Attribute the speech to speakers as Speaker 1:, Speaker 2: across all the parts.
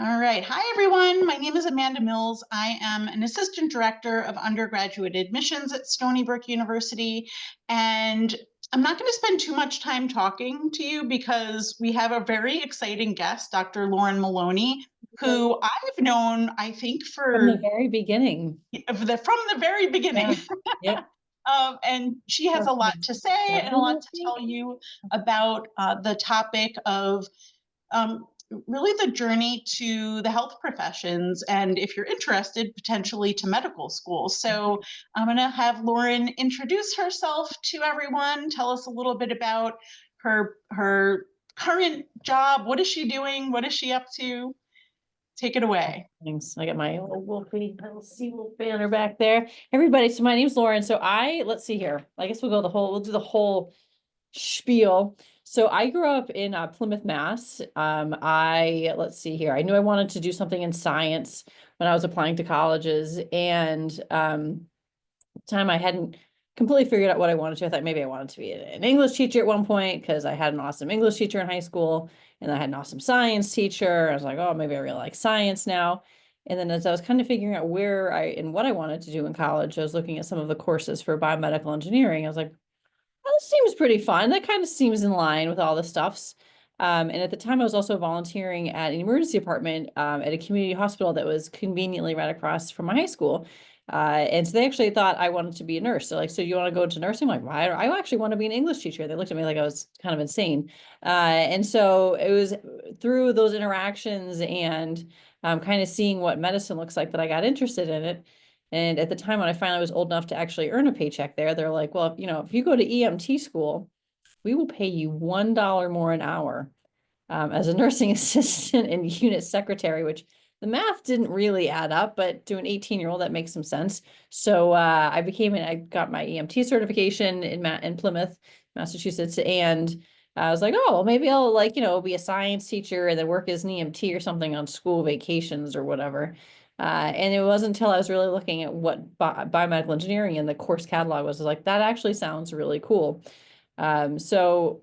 Speaker 1: All right. Hi, everyone. My name is Amanda Mills. I am an assistant director of undergraduate admissions at Stony Brook University. And I'm not going to spend too much time talking to you because we have a very exciting guest, Dr. Lauren Maloney, who I've known, I think,
Speaker 2: From the very beginning.
Speaker 1: from the very beginning.
Speaker 2: Yeah. Yep.
Speaker 1: And she has a lot to say and a lot to tell you about the topic of um, really the journey to the health professions, and if you're interested, potentially to medical school. So I'm going to have Lauren introduce herself to everyone, tell us a little bit about her current job. What is she doing? What is she up to? Take it away.
Speaker 2: Thanks. I got my little little sea wolf banner back there. Everybody, so my name's Lauren. So let's see here. I guess we'll do the whole spiel. So I grew up in Plymouth, Mass. Let's see here. I knew I wanted to do something in science when I was applying to colleges, and at the time I hadn't completely figured out what I wanted to. I thought maybe I wanted to be an English teacher at one point because I had an awesome English teacher in high school, and I had an awesome science teacher. I was like, oh, maybe I really like science now. And then as I was kind of figuring out what I wanted to do in college, I was looking at some of the courses for biomedical engineering. I was like, that seems pretty fun. That kind of seems in line with all the stuffs. And at the time, I was also volunteering at an emergency department at a community hospital that was conveniently right across from my high school. And so they actually thought I wanted to be a nurse. They're like, so you want to go into nursing? I'm like, well, I actually want to be an English teacher. They looked at me like I was kind of insane. And so it was through those interactions and kind of seeing what medicine looks like that I got interested in it. And at the time when I finally was old enough to actually earn a paycheck there, they're like, well, if you go to EMT school, we will pay you $1 more an hour as a nursing assistant and unit secretary, which the math didn't really add up, but to an 18-year-old, that makes some sense. So I got my EMT certification in Plymouth, Massachusetts, and I was like, oh, well, maybe I'll be a science teacher and then work as an EMT or something on school vacations or whatever. And it wasn't until I was really looking at what biomedical engineering in the course catalog was like, that actually sounds really cool. So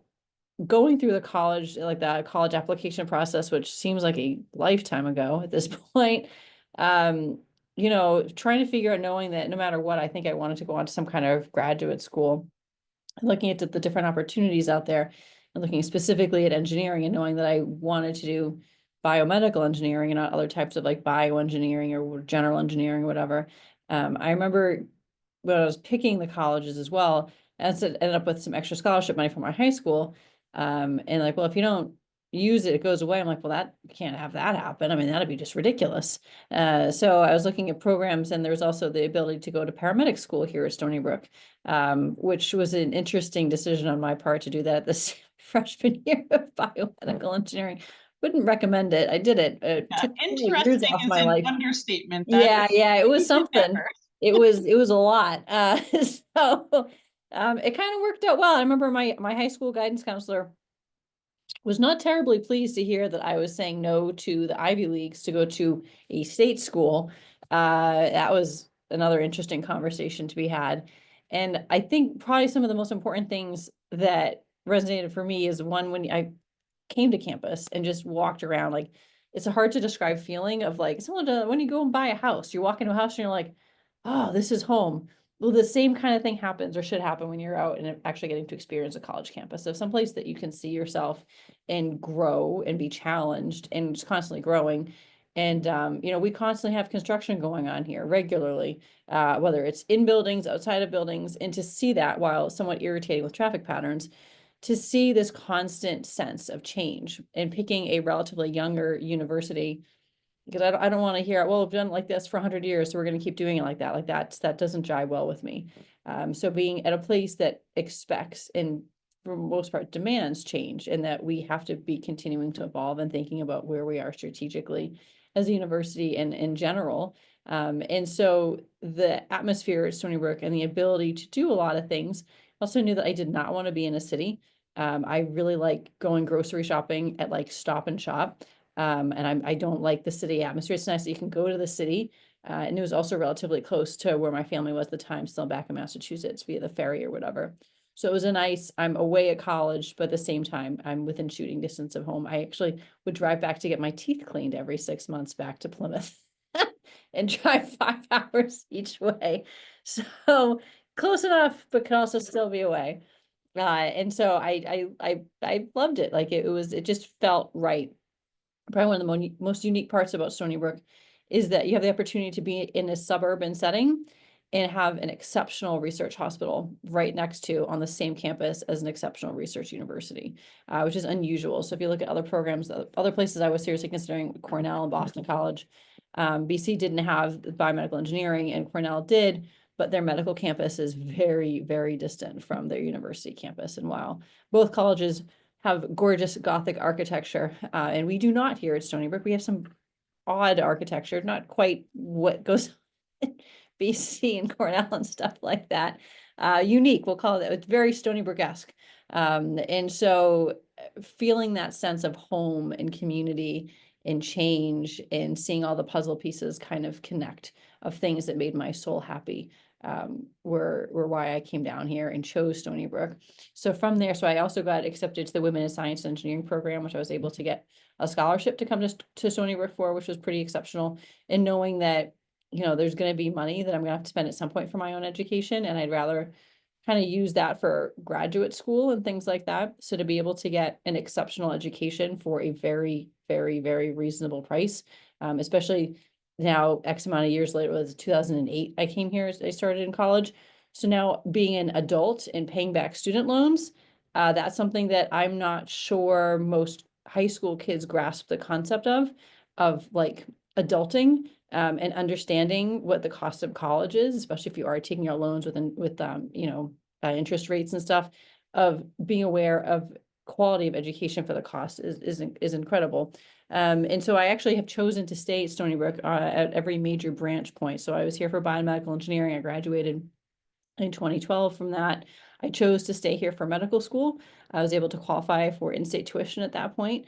Speaker 2: going through the college application process, which seems like a lifetime ago at this point, trying to figure out, knowing that no matter what, I think I wanted to go on to some kind of graduate school, looking at the different opportunities out there and looking specifically at engineering and knowing that I wanted to do biomedical engineering and not other types of like bioengineering or general engineering or whatever. I remember when I was picking the colleges as well, I ended up with some extra scholarship money from my high school. And like, well, if you don't use it, it goes away. I'm like, well, that can't have that happen. I mean, that'd be just ridiculous. So I was looking at programs, and there was also the ability to go to paramedic school here at Stony Brook, which was an interesting decision on my part to do that this freshman year of biomedical engineering. Wouldn't recommend it. I did it. It
Speaker 1: Yeah,
Speaker 2: took 4 years
Speaker 1: interesting
Speaker 2: off
Speaker 1: is
Speaker 2: my
Speaker 1: an
Speaker 2: life.
Speaker 1: understatement. That is
Speaker 2: Yeah, it was
Speaker 1: even
Speaker 2: something.
Speaker 1: better.
Speaker 2: It was a lot. So it kind of worked out well. I remember my high school guidance counselor was not terribly pleased to hear that I was saying no to the Ivy Leagues to go to a state school. That was another interesting conversation to be had. And I think probably some of the most important things that resonated for me is one, when I came to campus and just walked around, like it's a hard to describe feeling of like when you go and buy a house, you walk into a house and you're like, oh, this is home. Well, the same kind of thing happens or should happen when you're out and actually getting to experience a college campus. So someplace that you can see yourself and grow and be challenged and just constantly growing. And we constantly have construction going on here regularly, whether it's in buildings, outside of buildings, and to see that, while somewhat irritating with traffic patterns, to see this constant sense of change, and picking a relatively younger university, because I don't want to hear, well, we've done it like this for 100 years, so we're going to keep doing it like that. Like that doesn't jive well with me. So being at a place that expects and for most part demands change, and that we have to be continuing to evolve and thinking about where we are strategically as a university and in general. And so the atmosphere at Stony Brook and the ability to do a lot of things, also knew that I did not want to be in a city. I really like going grocery shopping at like Stop and Shop. And I don't like the city atmosphere. It's nice that you can go to the city. And it was also relatively close to where my family was at the time, still back in Massachusetts via the ferry or whatever. So it was a nice, I'm away at college, but at the same time, I'm within shooting distance of home. I actually would drive back to get my teeth cleaned every 6 months back to Plymouth and drive 5 hours each way. So close enough, but can also still be away. And so I loved it. Like it just felt right. Probably one of the most unique parts about Stony Brook is that you have the opportunity to be in a suburban setting and have an exceptional research hospital right next to on the same campus as an exceptional research university, which is unusual. So if you look at other programs, other places I was seriously considering, Cornell and Boston College, BC didn't have biomedical engineering and Cornell did, but their medical campus is very, very distant from their university campus. And while both colleges have gorgeous Gothic architecture, and we do not here at Stony Brook, we have some odd architecture, not quite what goes in BC and Cornell and stuff like that. Unique, we'll call it. It's very Stony Brook-esque. And so feeling that sense of home and community and change and seeing all the puzzle pieces kind of connect of things that made my soul happy were why I came down here and chose Stony Brook. So from there, so I also got accepted to the Women in Science and Engineering program, which I was able to get a scholarship to come to Stony Brook for, which was pretty exceptional. And knowing that, you know, there's going to be money that I'm going to have to spend at some point for my own education, and I'd rather kind of use that for graduate school and things like that. So to be able to get an exceptional education for a very, very, very reasonable price, especially now X amount of years later, it was 2008, I came here, I started in college. So now being an adult and paying back student loans, that's something that I'm not sure most high school kids grasp the concept of like adulting, and understanding what the cost of college is, especially if you are taking out loans with you know, interest rates and stuff, of being aware of quality of education for the cost is incredible. And so I actually have chosen to stay at Stony Brook at every major branch point. So I was here for biomedical engineering. I graduated in 2012 from that. I chose to stay here for medical school. I was able to qualify for in-state tuition at that point,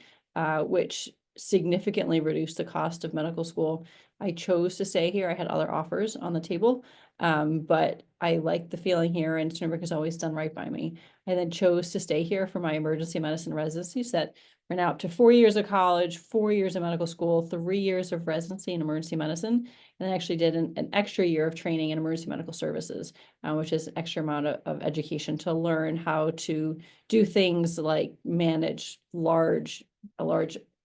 Speaker 2: which significantly reduced the cost of medical school. I chose to stay here. I had other offers on the table, but I liked the feeling here, and Stony Brook has always done right by me. I then chose to stay here for my emergency medicine residency set. We're now up to 4 years of college, 4 years of medical school, 3 years of residency in emergency medicine, and I actually did an extra year of training in emergency medical services, which is extra amount of education to learn how to do things like manage large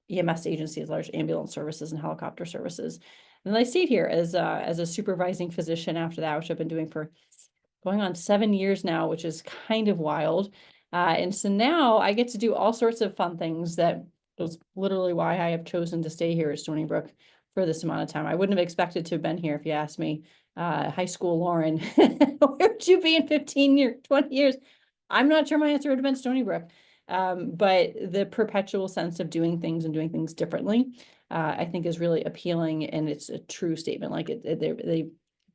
Speaker 2: EMS agencies, large ambulance services and helicopter services. And then I stayed here as a supervising physician after that, which I've been doing for going on 7 years now, which is kind of wild. And so now I get to do all sorts of fun things that was literally why I have chosen to stay here at Stony Brook for this amount of time. I wouldn't have expected to have been here if you asked me, high school Lauren, where would you be in 15 years, 20 years? I'm not sure my answer would have been Stony Brook. But the perpetual sense of doing things and doing things differently, I think is really appealing, and it's a true statement. Like they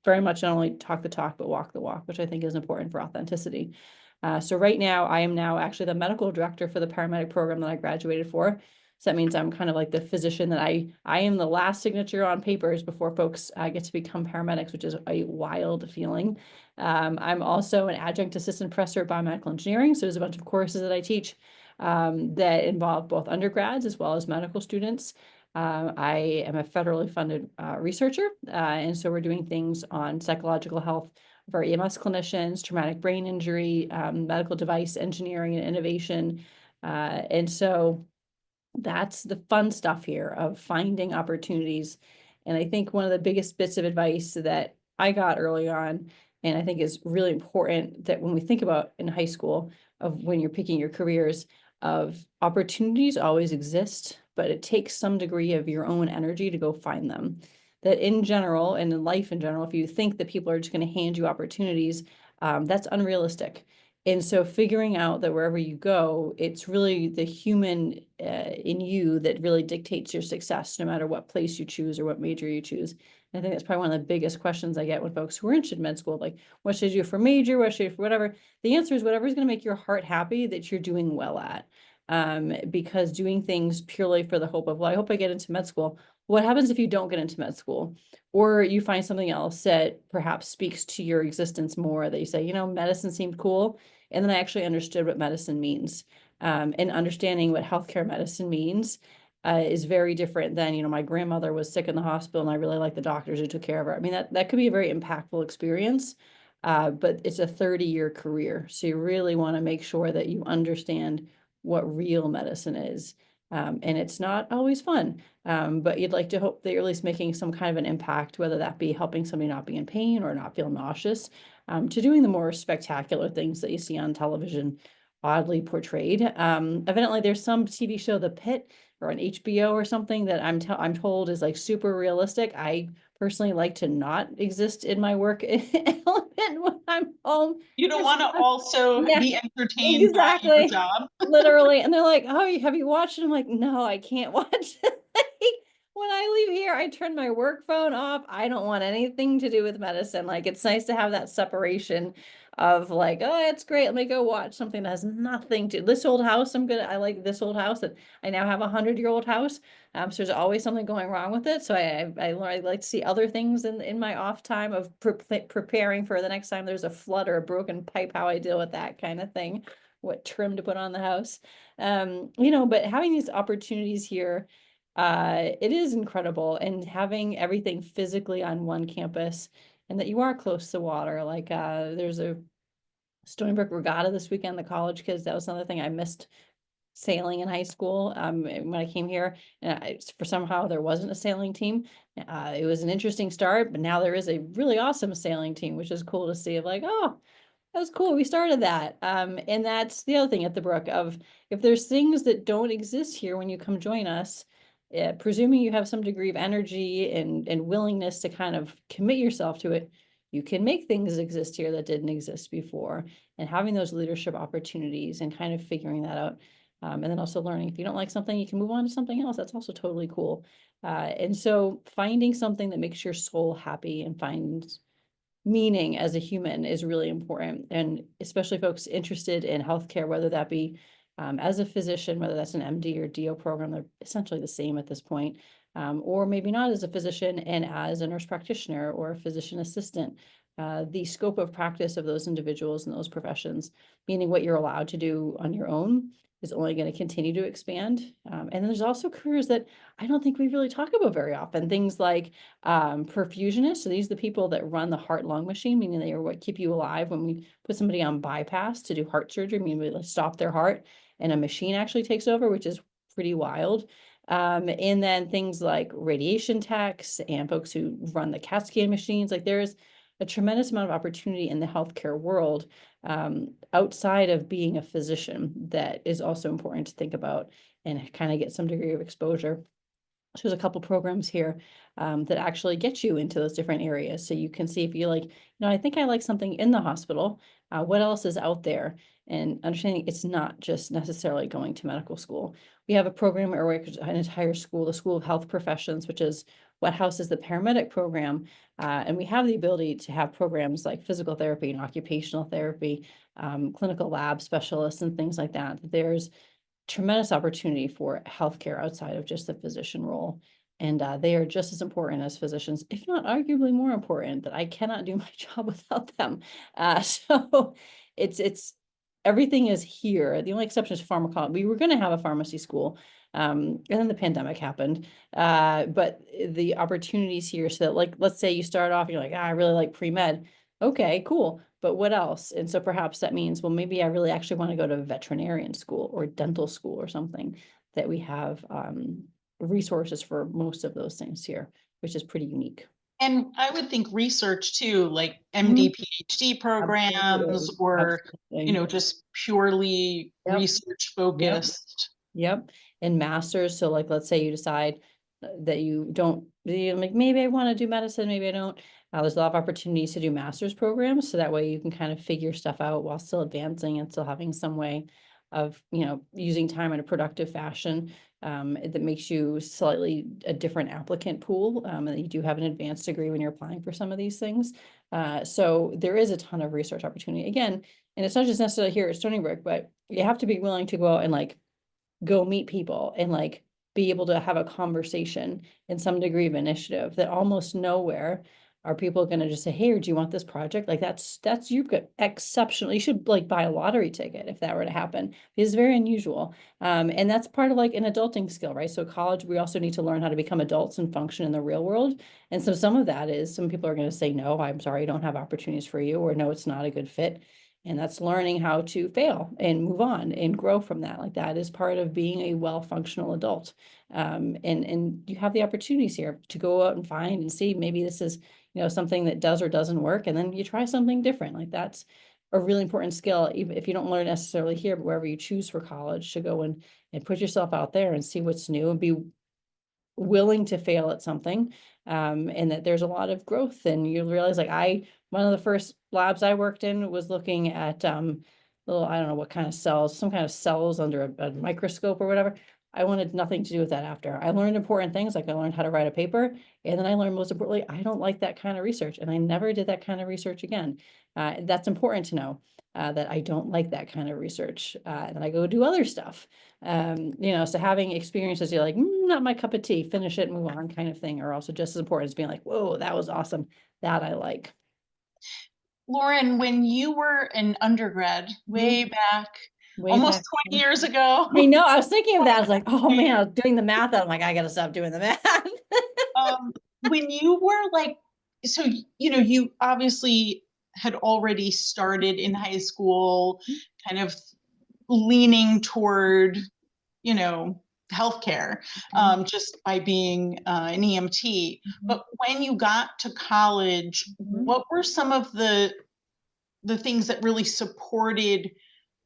Speaker 2: very much not only talk the talk, but walk the walk, which I think is important for authenticity. So right now, I am now actually the medical director for the paramedic program that I graduated for. So that means I'm kind of like the physician that I am the last signature on papers before folks get to become paramedics, which is a wild feeling. I'm also an adjunct assistant professor of biomedical engineering. So there's a bunch of courses that I teach that involve both undergrads as well as medical students. I am a federally funded researcher, and so we're doing things on psychological health of our EMS clinicians, traumatic brain injury, medical device engineering and innovation. And so that's the fun stuff here of finding opportunities. And I think one of the biggest bits of advice that I got early on, and I think is really important that when we think about in high school of when you're picking your careers, of opportunities always exist, but it takes some degree of your own energy to go find them. That in general, and in life in general, if you think that people are just going to hand you opportunities, that's unrealistic. And so figuring out that wherever you go, it's really the human in you that really dictates your success, no matter what place you choose or what major you choose. And I think that's probably one of the biggest questions I get when folks who are interested in med school, like, what should you do for major? What should you do for whatever? The answer is whatever is going to make your heart happy that you're doing well at. Because doing things purely for the hope of, well, I hope I get into med school. What happens if you don't get into med school? Or you find something else that perhaps speaks to your existence more, that you say, you know, medicine seemed cool. And then I actually understood what medicine means. And understanding what healthcare medicine means is very different than, you know, my grandmother was sick in the hospital and I really like the doctors who took care of her. I mean, that could be a very impactful experience, but it's a 30-year career. So you really want to make sure that you understand what real medicine is. And it's not always fun, but you'd like to hope that you're at least making some kind of an impact, whether that be helping somebody not be in pain or not feel nauseous, to doing the more spectacular things that you see on television, oddly portrayed. Evidently, there's some TV show, The Pit, or on HBO or something that I'm told is like super realistic. I personally like to not exist in my work element when I'm home.
Speaker 1: You don't want to also
Speaker 2: Yeah,
Speaker 1: be entertained by your
Speaker 2: exactly.
Speaker 1: job.
Speaker 2: Literally. And they're like, oh, have you watched it? I'm like, no, I can't watch it. Like, when I leave here, I turn my work phone off. I don't want anything to do with medicine. Like, it's nice to have that separation of like, oh, it's great. Let me go watch something that has nothing to this old house. I like this old house that I now have 100-year-old house. So there's always something going wrong with it. So I like to see other things in my off time of preparing for the next time there's a flood or a broken pipe, how I deal with that kind of thing, what trim to put on the house. You know, but having these opportunities here, it is incredible, and having everything physically on one campus and that you are close to water. Like there's a Stony Brook Regatta this weekend, the college kids, that was another thing I missed sailing in high school when I came here. And for somehow there wasn't a sailing team. It was an interesting start, but now there is a really awesome sailing team, which is cool to see. Of like, oh, that was cool. We started that. And that's the other thing at the Brook of if there's things that don't exist here when you come join us, presuming you have some degree of energy and willingness to kind of commit yourself to it, you can make things exist here that didn't exist before. And having those leadership opportunities and kind of figuring that out. And then also learning if you don't like something, you can move on to something else. That's also totally cool. And so finding something that makes your soul happy and finds meaning as a human is really important. And especially folks interested in healthcare, whether that be as a physician, whether that's an MD or DO program, they're essentially the same at this point. Or maybe not as a physician and as a nurse practitioner or a physician assistant. The scope of practice of those individuals and those professions, meaning what you're allowed to do on your own, is only going to continue to expand. And then there's also careers that I don't think we really talk about very often. Things like perfusionists. So these are the people that run the heart-lung machine, meaning they are what keep you alive when we put somebody on bypass to do heart surgery, meaning we stop their heart and a machine actually takes over, which is pretty wild. And then things like radiation techs and folks who run the CAT scan machines. Like there's a tremendous amount of opportunity in the healthcare world outside of being a physician that is also important to think about and kind of get some degree of exposure. So there's a couple programs here that actually get you into those different areas. So you can see if you like, you know, I think I like something in the hospital. What else is out there? And understanding it's not just necessarily going to medical school. We have a program or an entire school, the School of Health Professions, which is what houses the paramedic program. And we have the ability to have programs like physical therapy and occupational therapy, clinical lab specialists and things like that. There's tremendous opportunity for healthcare outside of just the physician role. And they are just as important as physicians, if not arguably more important, that I cannot do my job without them. So it's everything is here. The only exception is pharmacology. We were going to have a pharmacy school, and then the pandemic happened. But the opportunities here, so that like, let's say you start off, you're like, I really like pre-med. Okay, cool. But what else? And so perhaps that means, well, maybe I really actually want to go to veterinarian school or dental school or something, that we have resources for most of those things here, which is pretty unique.
Speaker 1: And I would think research too, like
Speaker 2: Mhm.
Speaker 1: MD, PhD programs,
Speaker 2: Absolutely.
Speaker 1: or,
Speaker 2: Absolutely.
Speaker 1: just purely
Speaker 2: Yep.
Speaker 1: research
Speaker 2: Yep.
Speaker 1: focused.
Speaker 2: Yep. And masters. So like, let's say you decide that you don't, like, maybe I want to do medicine, maybe I don't. There's a lot of opportunities to do master's programs. So that way you can kind of figure stuff out while still advancing and still having some way of, using time in a productive fashion that makes you slightly a different applicant pool. And that you do have an advanced degree when you're applying for some of these things. So there is a ton of research opportunity again. And it's not just necessarily here at Stony Brook, but you have to be willing to go out and like go meet people and like be able to have a conversation in some degree of initiative that almost nowhere Are people going to just say, hey, do you want this project? Like that's you've got exceptional. You should like buy a lottery ticket if that were to happen. It's very unusual. And that's part of like an adulting skill, right? So college, we also need to learn how to become adults and function in the real world. And so some of that is some people are going to say, no, I'm sorry, I don't have opportunities for you, or no, it's not a good fit. And that's learning how to fail and move on and grow from that. Like that is part of being a well-functional adult. And you have the opportunities here to go out and find and see maybe this is, something that does or doesn't work, and then you try something different. Like that's a really important skill, even if you don't learn necessarily here, but wherever you choose for college, to go and put yourself out there and see what's new and be willing to fail at something. And that there's a lot of growth, and you realize like one of the first labs I worked in was looking at little, I don't know what kind of cells, some kind of cells under a microscope or whatever. I wanted nothing to do with that after. I learned important things, like I learned how to write a paper, and then I learned most importantly, I don't like that kind of research, and I never did that kind of research again. That's important to know, that I don't like that kind of research, and then I go do other stuff. So having experiences you're like, not my cup of tea, finish it, move on kind of thing, are also just as important as being like, whoa, that was awesome. That I like.
Speaker 1: Lauren, when you were an undergrad way back,
Speaker 2: Way
Speaker 1: almost
Speaker 2: back.
Speaker 1: 20 years ago,
Speaker 2: I know, I was thinking of that. I was like, oh
Speaker 1: right,
Speaker 2: man, I was doing the math. I'm like, I gotta stop doing the math.
Speaker 1: when you were like, so, you obviously had already started in high school, kind of leaning toward, you know, healthcare, just by being an EMT. But when you got to college, what were some of the things that really supported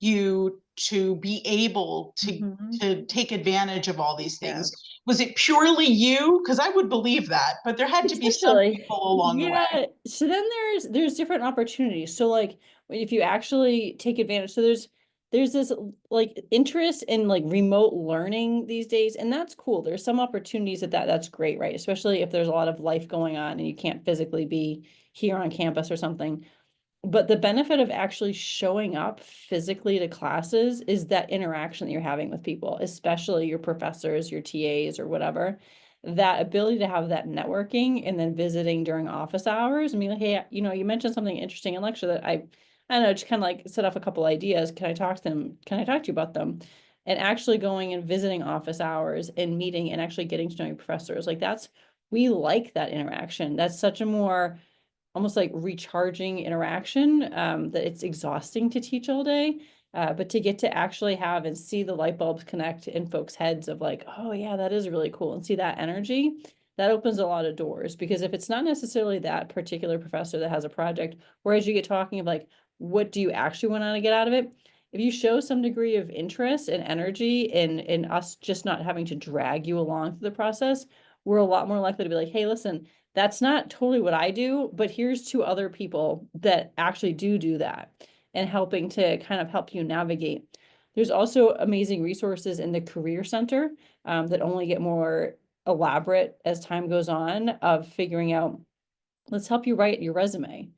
Speaker 1: you to be able to take advantage of all these
Speaker 2: Yeah.
Speaker 1: things? Was it purely you? Because I would believe that, but there had to be some
Speaker 2: Essentially,
Speaker 1: people along the way.
Speaker 2: yeah. So then there's different opportunities. So like if you actually take advantage, so there's this like interest in like remote learning these days, and that's cool. There's some opportunities that's great, right? Especially if there's a lot of life going on and you can't physically be here on campus or something. But the benefit of actually showing up physically to classes is that interaction that you're having with people, especially your professors, your TAs, or whatever. That ability to have that networking, and then visiting during office hours. I mean, hey, you mentioned something interesting in lecture that I don't know, just kind of like set off a couple ideas. Can I talk to them? Can I talk to you about them? And actually going and visiting office hours and meeting and actually getting to know your professors. Like we like that interaction. That's such a more almost like recharging interaction, that it's exhausting to teach all day. But to get to actually have and see the light bulbs connect in folks' heads of like, oh yeah, that is really cool, and see that energy, that opens a lot of doors. Because if it's not necessarily that particular professor that has a project, whereas you get talking of like, what do you actually want to get out of it? If you show some degree of interest and energy in us just not having to drag you along through the process, we're a lot more likely to be like, hey, listen, that's not totally what I do, but here's two other people that actually do that, and helping to kind of help you navigate. There's also amazing resources in the Career Center, that only get more elaborate as time goes on, of figuring out, let's help you write your resume.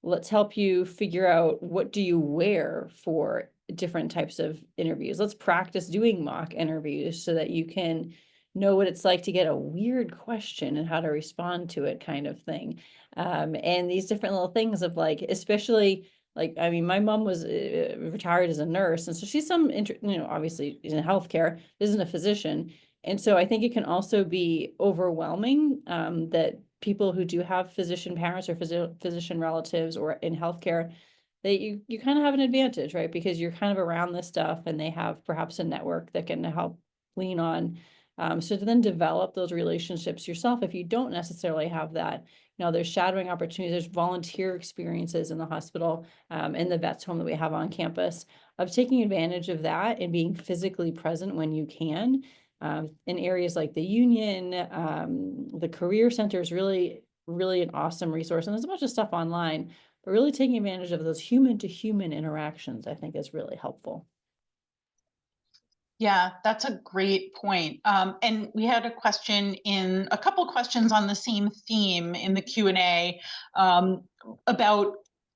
Speaker 2: Let's help you figure out what do you wear for different types of interviews. Let's practice doing mock interviews so that you can know what it's like to get a weird question and how to respond to it, kind of thing. And these different little things of like, especially like, I mean, my mom was retired as a nurse, and so she's obviously in healthcare, isn't a physician. And so I think it can also be overwhelming, that people who do have physician parents or physician relatives or in healthcare, that you kind of have an advantage, right? Because you're kind of around this stuff, and they have perhaps a network that can help lean on. So to then develop those relationships yourself, if you don't necessarily have that, there's shadowing opportunities, there's volunteer experiences in the hospital, in the vets home that we have on campus, of taking advantage of that and being physically present when you can. In areas like the union, the career center is really, really an awesome resource. And there's a bunch of stuff online, but really taking advantage of those human to human interactions, I think, is really helpful.
Speaker 1: Yeah, that's a great point. And we had a couple questions on the same theme in the Q&A, about,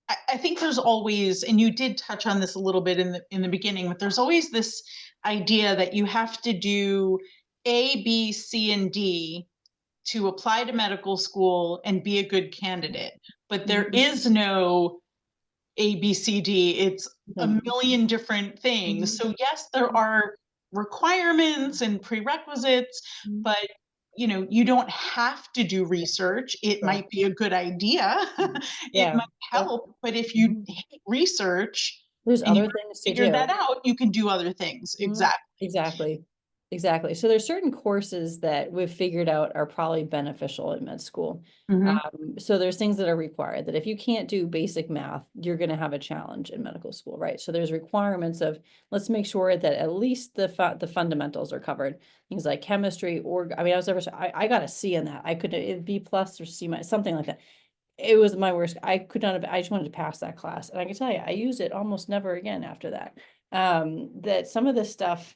Speaker 1: I think there's always, and you did touch on this a little bit in the beginning, but there's always this idea that you have to do A, B, C, and D to apply to medical school and be a good candidate. But there
Speaker 2: Mhm.
Speaker 1: is no A, B, C, D. It's a
Speaker 2: Mhm.
Speaker 1: million different things.
Speaker 2: Mhm.
Speaker 1: So yes, there are requirements and prerequisites,
Speaker 2: Mhm.
Speaker 1: but you don't have to do research. It
Speaker 2: Yeah.
Speaker 1: might be a good idea. It
Speaker 2: Yeah.
Speaker 1: might help, but if you
Speaker 2: Mhm.
Speaker 1: hate research
Speaker 2: There's
Speaker 1: and you
Speaker 2: other things to
Speaker 1: figure that
Speaker 2: do.
Speaker 1: out, you can do other things.
Speaker 2: Mhm.
Speaker 1: Exactly.
Speaker 2: Exactly. Exactly. So there's certain courses that we've figured out are probably beneficial in med school.
Speaker 1: Mhm.
Speaker 2: So there's things that are required that if you can't do basic math, you're going to have a challenge in medical school, right? So there's requirements of let's make sure that at least the fundamentals are covered. Things like chemistry, or I mean, I got a C in that. I could B plus or C minus, something like that. It was my worst. I could not have, I just wanted to pass that class. And I can tell you, I used it almost never again after that. That some of this stuff,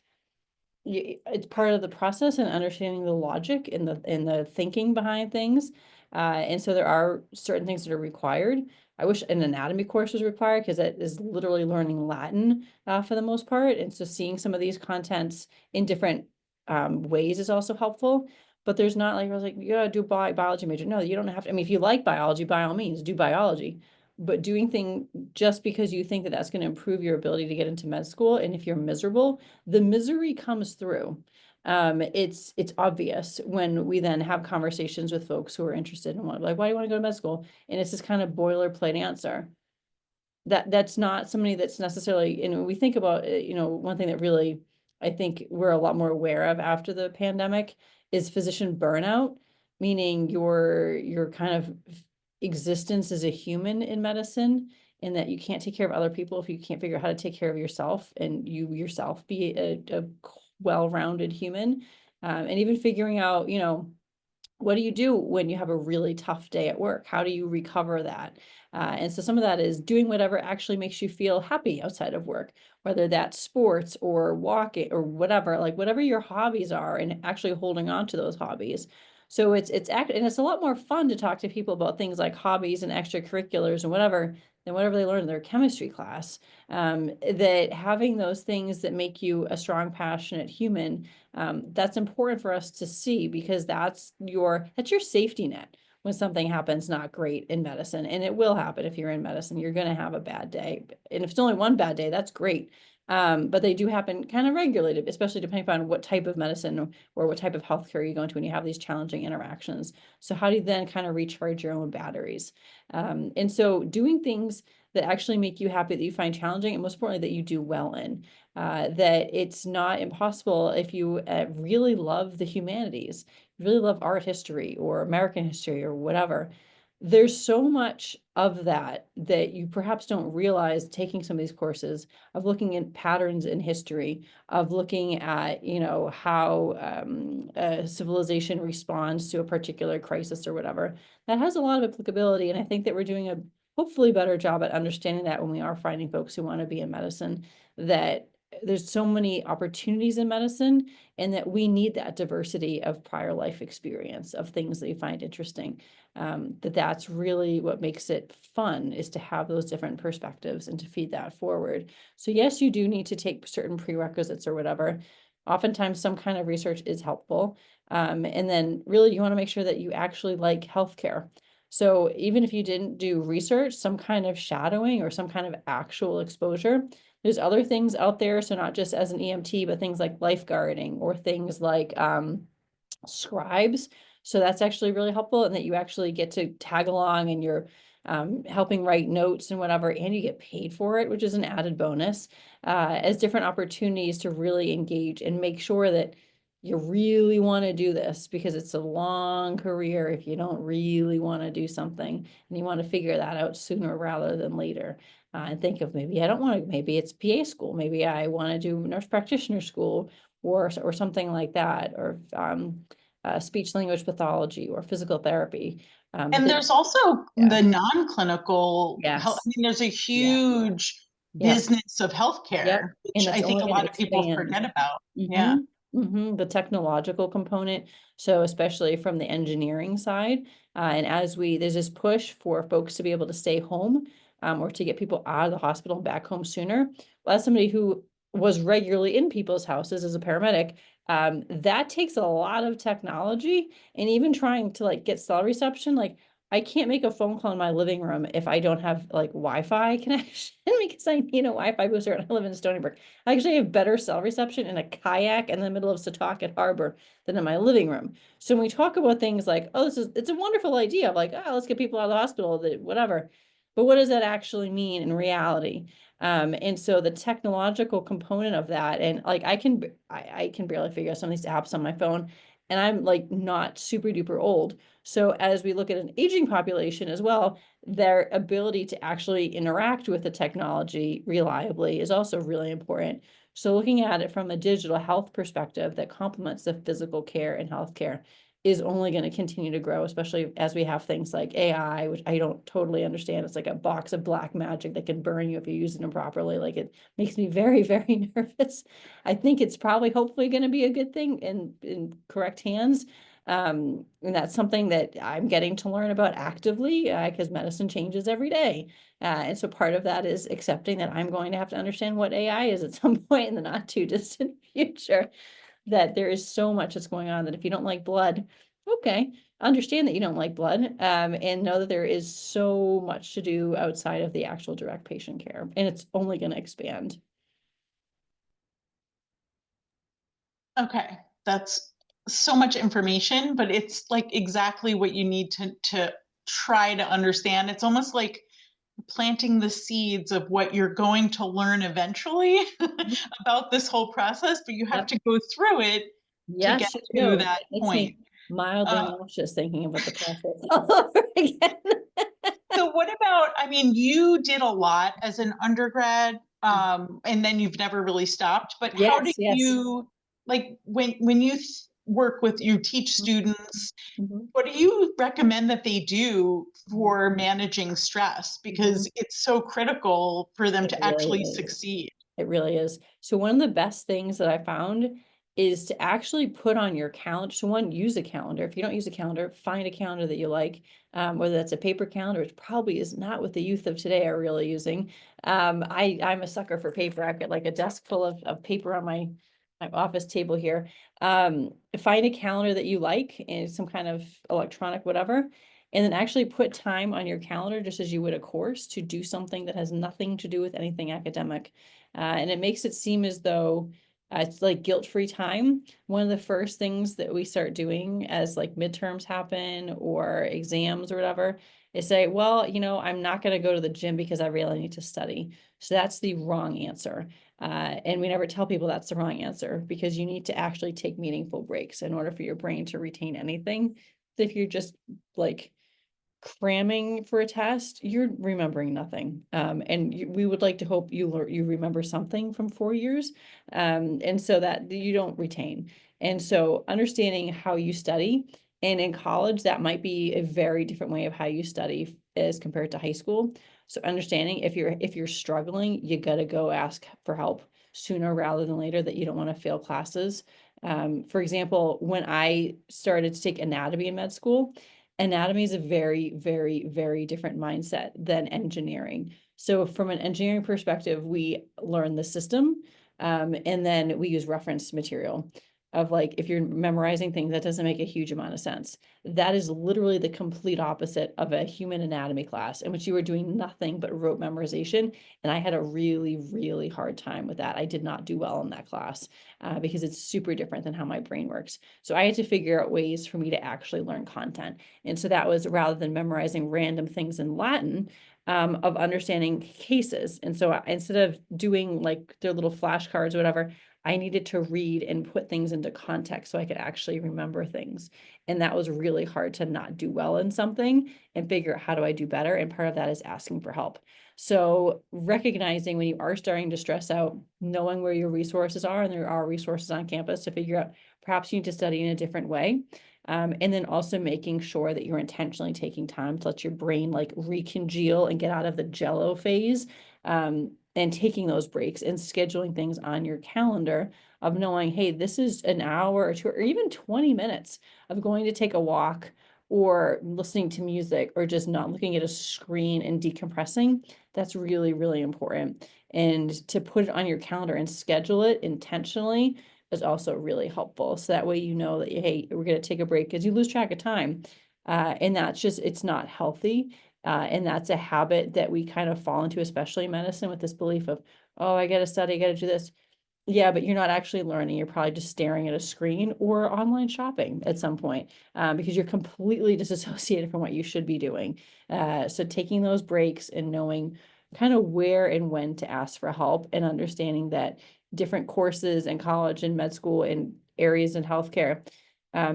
Speaker 2: it's part of the process and understanding the logic and the thinking behind things. And so there are certain things that are required. I wish an anatomy course was required because it is literally learning Latin for the most part. And so seeing some of these contents in different ways is also helpful. But there's not like, I was like, you gotta do biology major. No, you don't have to. I mean, if you like biology, by all means, do biology. But doing thing just because you think that that's going to improve your ability to get into med school, and if you're miserable, the misery comes through. It's obvious when we then have conversations with folks who are interested in like, why do you want to go to med school? And it's this kind of boilerplate answer. That's not somebody that's necessarily, and when we think about, one thing that really I think we're a lot more aware of after the pandemic is physician burnout, meaning your kind of existence as a human in medicine, and that you can't take care of other people if you can't figure out how to take care of yourself and you yourself be a well-rounded human. And even figuring out, what do you do when you have a really tough day at work? How do you recover that? And so some of that is doing whatever actually makes you feel happy outside of work, whether that's sports or walking or whatever, like whatever your hobbies are, and actually holding on to those hobbies. So and it's a lot more fun to talk to people about things like hobbies and extracurriculars and whatever than whatever they learn in their chemistry class. That having those things that make you a strong, passionate human, that's important for us to see, because that's your safety net when something happens not great in medicine. And it will happen. If you're in medicine, you're going to have a bad day, and if it's only one bad day, that's great. But they do happen kind of regularly, especially depending upon what type of medicine or what type of healthcare you go into when you have these challenging interactions. So how do you then kind of recharge your own batteries? And so doing things that actually make you happy, that you find challenging, and most importantly, that you do well in. That it's not impossible if you really love the humanities, really love art history or American history or whatever. There's so much of that that you perhaps don't realize taking some of these courses, of looking at patterns in history, of looking at, how civilization responds to a particular crisis or whatever. That has a lot of applicability. And I think that we're doing a hopefully better job at understanding that when we are finding folks who want to be in medicine, that there's so many opportunities in medicine, and that we need that diversity of prior life experience of things that you find interesting. That's really what makes it fun, is to have those different perspectives and to feed that forward. So yes, you do need to take certain prerequisites or whatever. Oftentimes some kind of research is helpful. And then really you want to make sure that you actually like healthcare. So even if you didn't do research, some kind of shadowing or some kind of actual exposure, there's other things out there. So not just as an EMT, but things like lifeguarding or things like scribes. So that's actually really helpful, and that you actually get to tag along and you're helping write notes and whatever, and you get paid for it, which is an added bonus, as different opportunities to really engage and make sure that you really want to do this, because it's a long career if you don't really want to do something and you want to figure that out sooner rather than later. And think of, maybe I don't want to, maybe it's PA school, maybe I want to do nurse practitioner school or something like that, or speech language pathology or physical therapy. But
Speaker 1: And
Speaker 2: then,
Speaker 1: there's also
Speaker 2: yeah,
Speaker 1: the non-clinical health. I
Speaker 2: yes,
Speaker 1: mean, there's a
Speaker 2: yeah,
Speaker 1: huge
Speaker 2: yep,
Speaker 1: business of
Speaker 2: yep.
Speaker 1: healthcare,
Speaker 2: And
Speaker 1: which
Speaker 2: that's
Speaker 1: I think
Speaker 2: only
Speaker 1: a
Speaker 2: going to
Speaker 1: lot of people
Speaker 2: expand.
Speaker 1: forget about. Yeah.
Speaker 2: The technological component. So especially from the engineering side, and there's this push for folks to be able to stay home, or to get people out of the hospital and back home sooner. Well, as somebody who was regularly in people's houses as a paramedic, That takes a lot of technology, and even trying to like get cell reception, like I can't make a phone call in my living room if I don't have like Wi-Fi connection because I need a Wi-Fi booster and I live in Stony Brook. I actually have better cell reception in a kayak in the middle of Setauket Harbor than in my living room. So when we talk about things like, oh, it's a wonderful idea of like, oh, let's get people out of the hospital, whatever. But what does that actually mean in reality? And so the technological component of that, and like I can barely figure out some of these apps on my phone, and I'm like not super duper old. So as we look at an aging population as well, their ability to actually interact with the technology reliably is also really important. So looking at it from a digital health perspective that complements the physical care and healthcare is only going to continue to grow, especially as we have things like AI, which I don't totally understand. It's like a box of black magic that can burn you if you use it improperly. Like it makes me very, very nervous. I think it's probably hopefully going to be a good thing in correct hands. And that's something that I'm getting to learn about actively because medicine changes every day. And so part of that is accepting that I'm going to have to understand what AI is at some point in the not too distant future, that there is so much that's going on that if you don't like blood, okay, understand that you don't like blood, and know that there is so much to do outside of the actual direct patient care, and it's only going to expand.
Speaker 1: Okay, that's so much information, but it's like exactly what you need to try to understand. It's almost like planting the seeds of what you're going to learn eventually about this whole process, but you have
Speaker 2: Yep.
Speaker 1: to go through it to get
Speaker 2: Yes, you
Speaker 1: to
Speaker 2: do.
Speaker 1: that
Speaker 2: It makes
Speaker 1: point.
Speaker 2: me mildly
Speaker 1: Uh,
Speaker 2: nauseous thinking about the process all over again.
Speaker 1: so what about, I mean, you did a lot as an undergrad, and then you've never really stopped, but how do
Speaker 2: Yes, yes.
Speaker 1: you, like when you work with, you teach students,
Speaker 2: Mhm.
Speaker 1: what do you recommend that they do
Speaker 2: Mhm.
Speaker 1: for managing stress?
Speaker 2: Mhm.
Speaker 1: Because it's so critical for them
Speaker 2: It
Speaker 1: to
Speaker 2: really
Speaker 1: actually
Speaker 2: is.
Speaker 1: succeed.
Speaker 2: It really is. So one of the best things that I found is to actually put on your calendar. So one, use a calendar. If you don't use a calendar, find a calendar that you like, whether that's a paper calendar, which probably is not what the youth of today are really using. I'm a sucker for paper. I've got like a desk full of paper on my office table here. Find a calendar that you like and some kind of electronic whatever, and then actually put time on your calendar just as you would a course to do something that has nothing to do with anything academic. And it makes it seem as though it's like guilt-free time. One of the first things that we start doing as like midterms happen or exams or whatever is say, well, I'm not going to go to the gym because I really need to study. So that's the wrong answer. And we never tell people that's the wrong answer because you need to actually take meaningful breaks in order for your brain to retain anything. If you're just like cramming for a test, you're remembering nothing. And we would like to hope you remember something from 4 years, and so that you don't retain. And so understanding how you study, and in college, that might be a very different way of how you study as compared to high school. So understanding if you're struggling, you got to go ask for help sooner rather than later, that you don't want to fail classes. For example, when I started to take anatomy in med school, anatomy is a very, very, very different mindset than engineering. So from an engineering perspective, we learn the system, and then we use reference material of like, if you're memorizing things, that doesn't make a huge amount of sense. That is literally the complete opposite of a human anatomy class in which you were doing nothing but rote memorization. And I had a really, really hard time with that. I did not do well in that class because it's super different than how my brain works. So I had to figure out ways for me to actually learn content. And so that was, rather than memorizing random things in Latin, of understanding cases. And so instead of doing like their little flashcards or whatever, I needed to read and put things into context so I could actually remember things. And that was really hard to not do well in something and figure out how do I do better. And part of that is asking for help. So recognizing when you are starting to stress out, knowing where your resources are, and there are resources on campus to figure out perhaps you need to study in a different way. And then also making sure that you're intentionally taking time to let your brain like recongeal and get out of the jello phase, and taking those breaks and scheduling things on your calendar of knowing, hey, this is an hour or two or even 20 minutes of going to take a walk or listening to music or just not looking at a screen and decompressing. That's really, really important. And to put it on your calendar and schedule it intentionally is also really helpful. So that way, you know that, hey, we're going to take a break, because you lose track of time. And that's just, it's not healthy. And that's a habit that we kind of fall into, especially in medicine, with this belief of, oh, I got to study, I got to do this. Yeah, but you're not actually learning. You're probably just staring at a screen or online shopping at some point, because you're completely disassociated from what you should be doing. So taking those breaks and knowing kind of where and when to ask for help, and understanding that different courses in college and med school and areas in healthcare,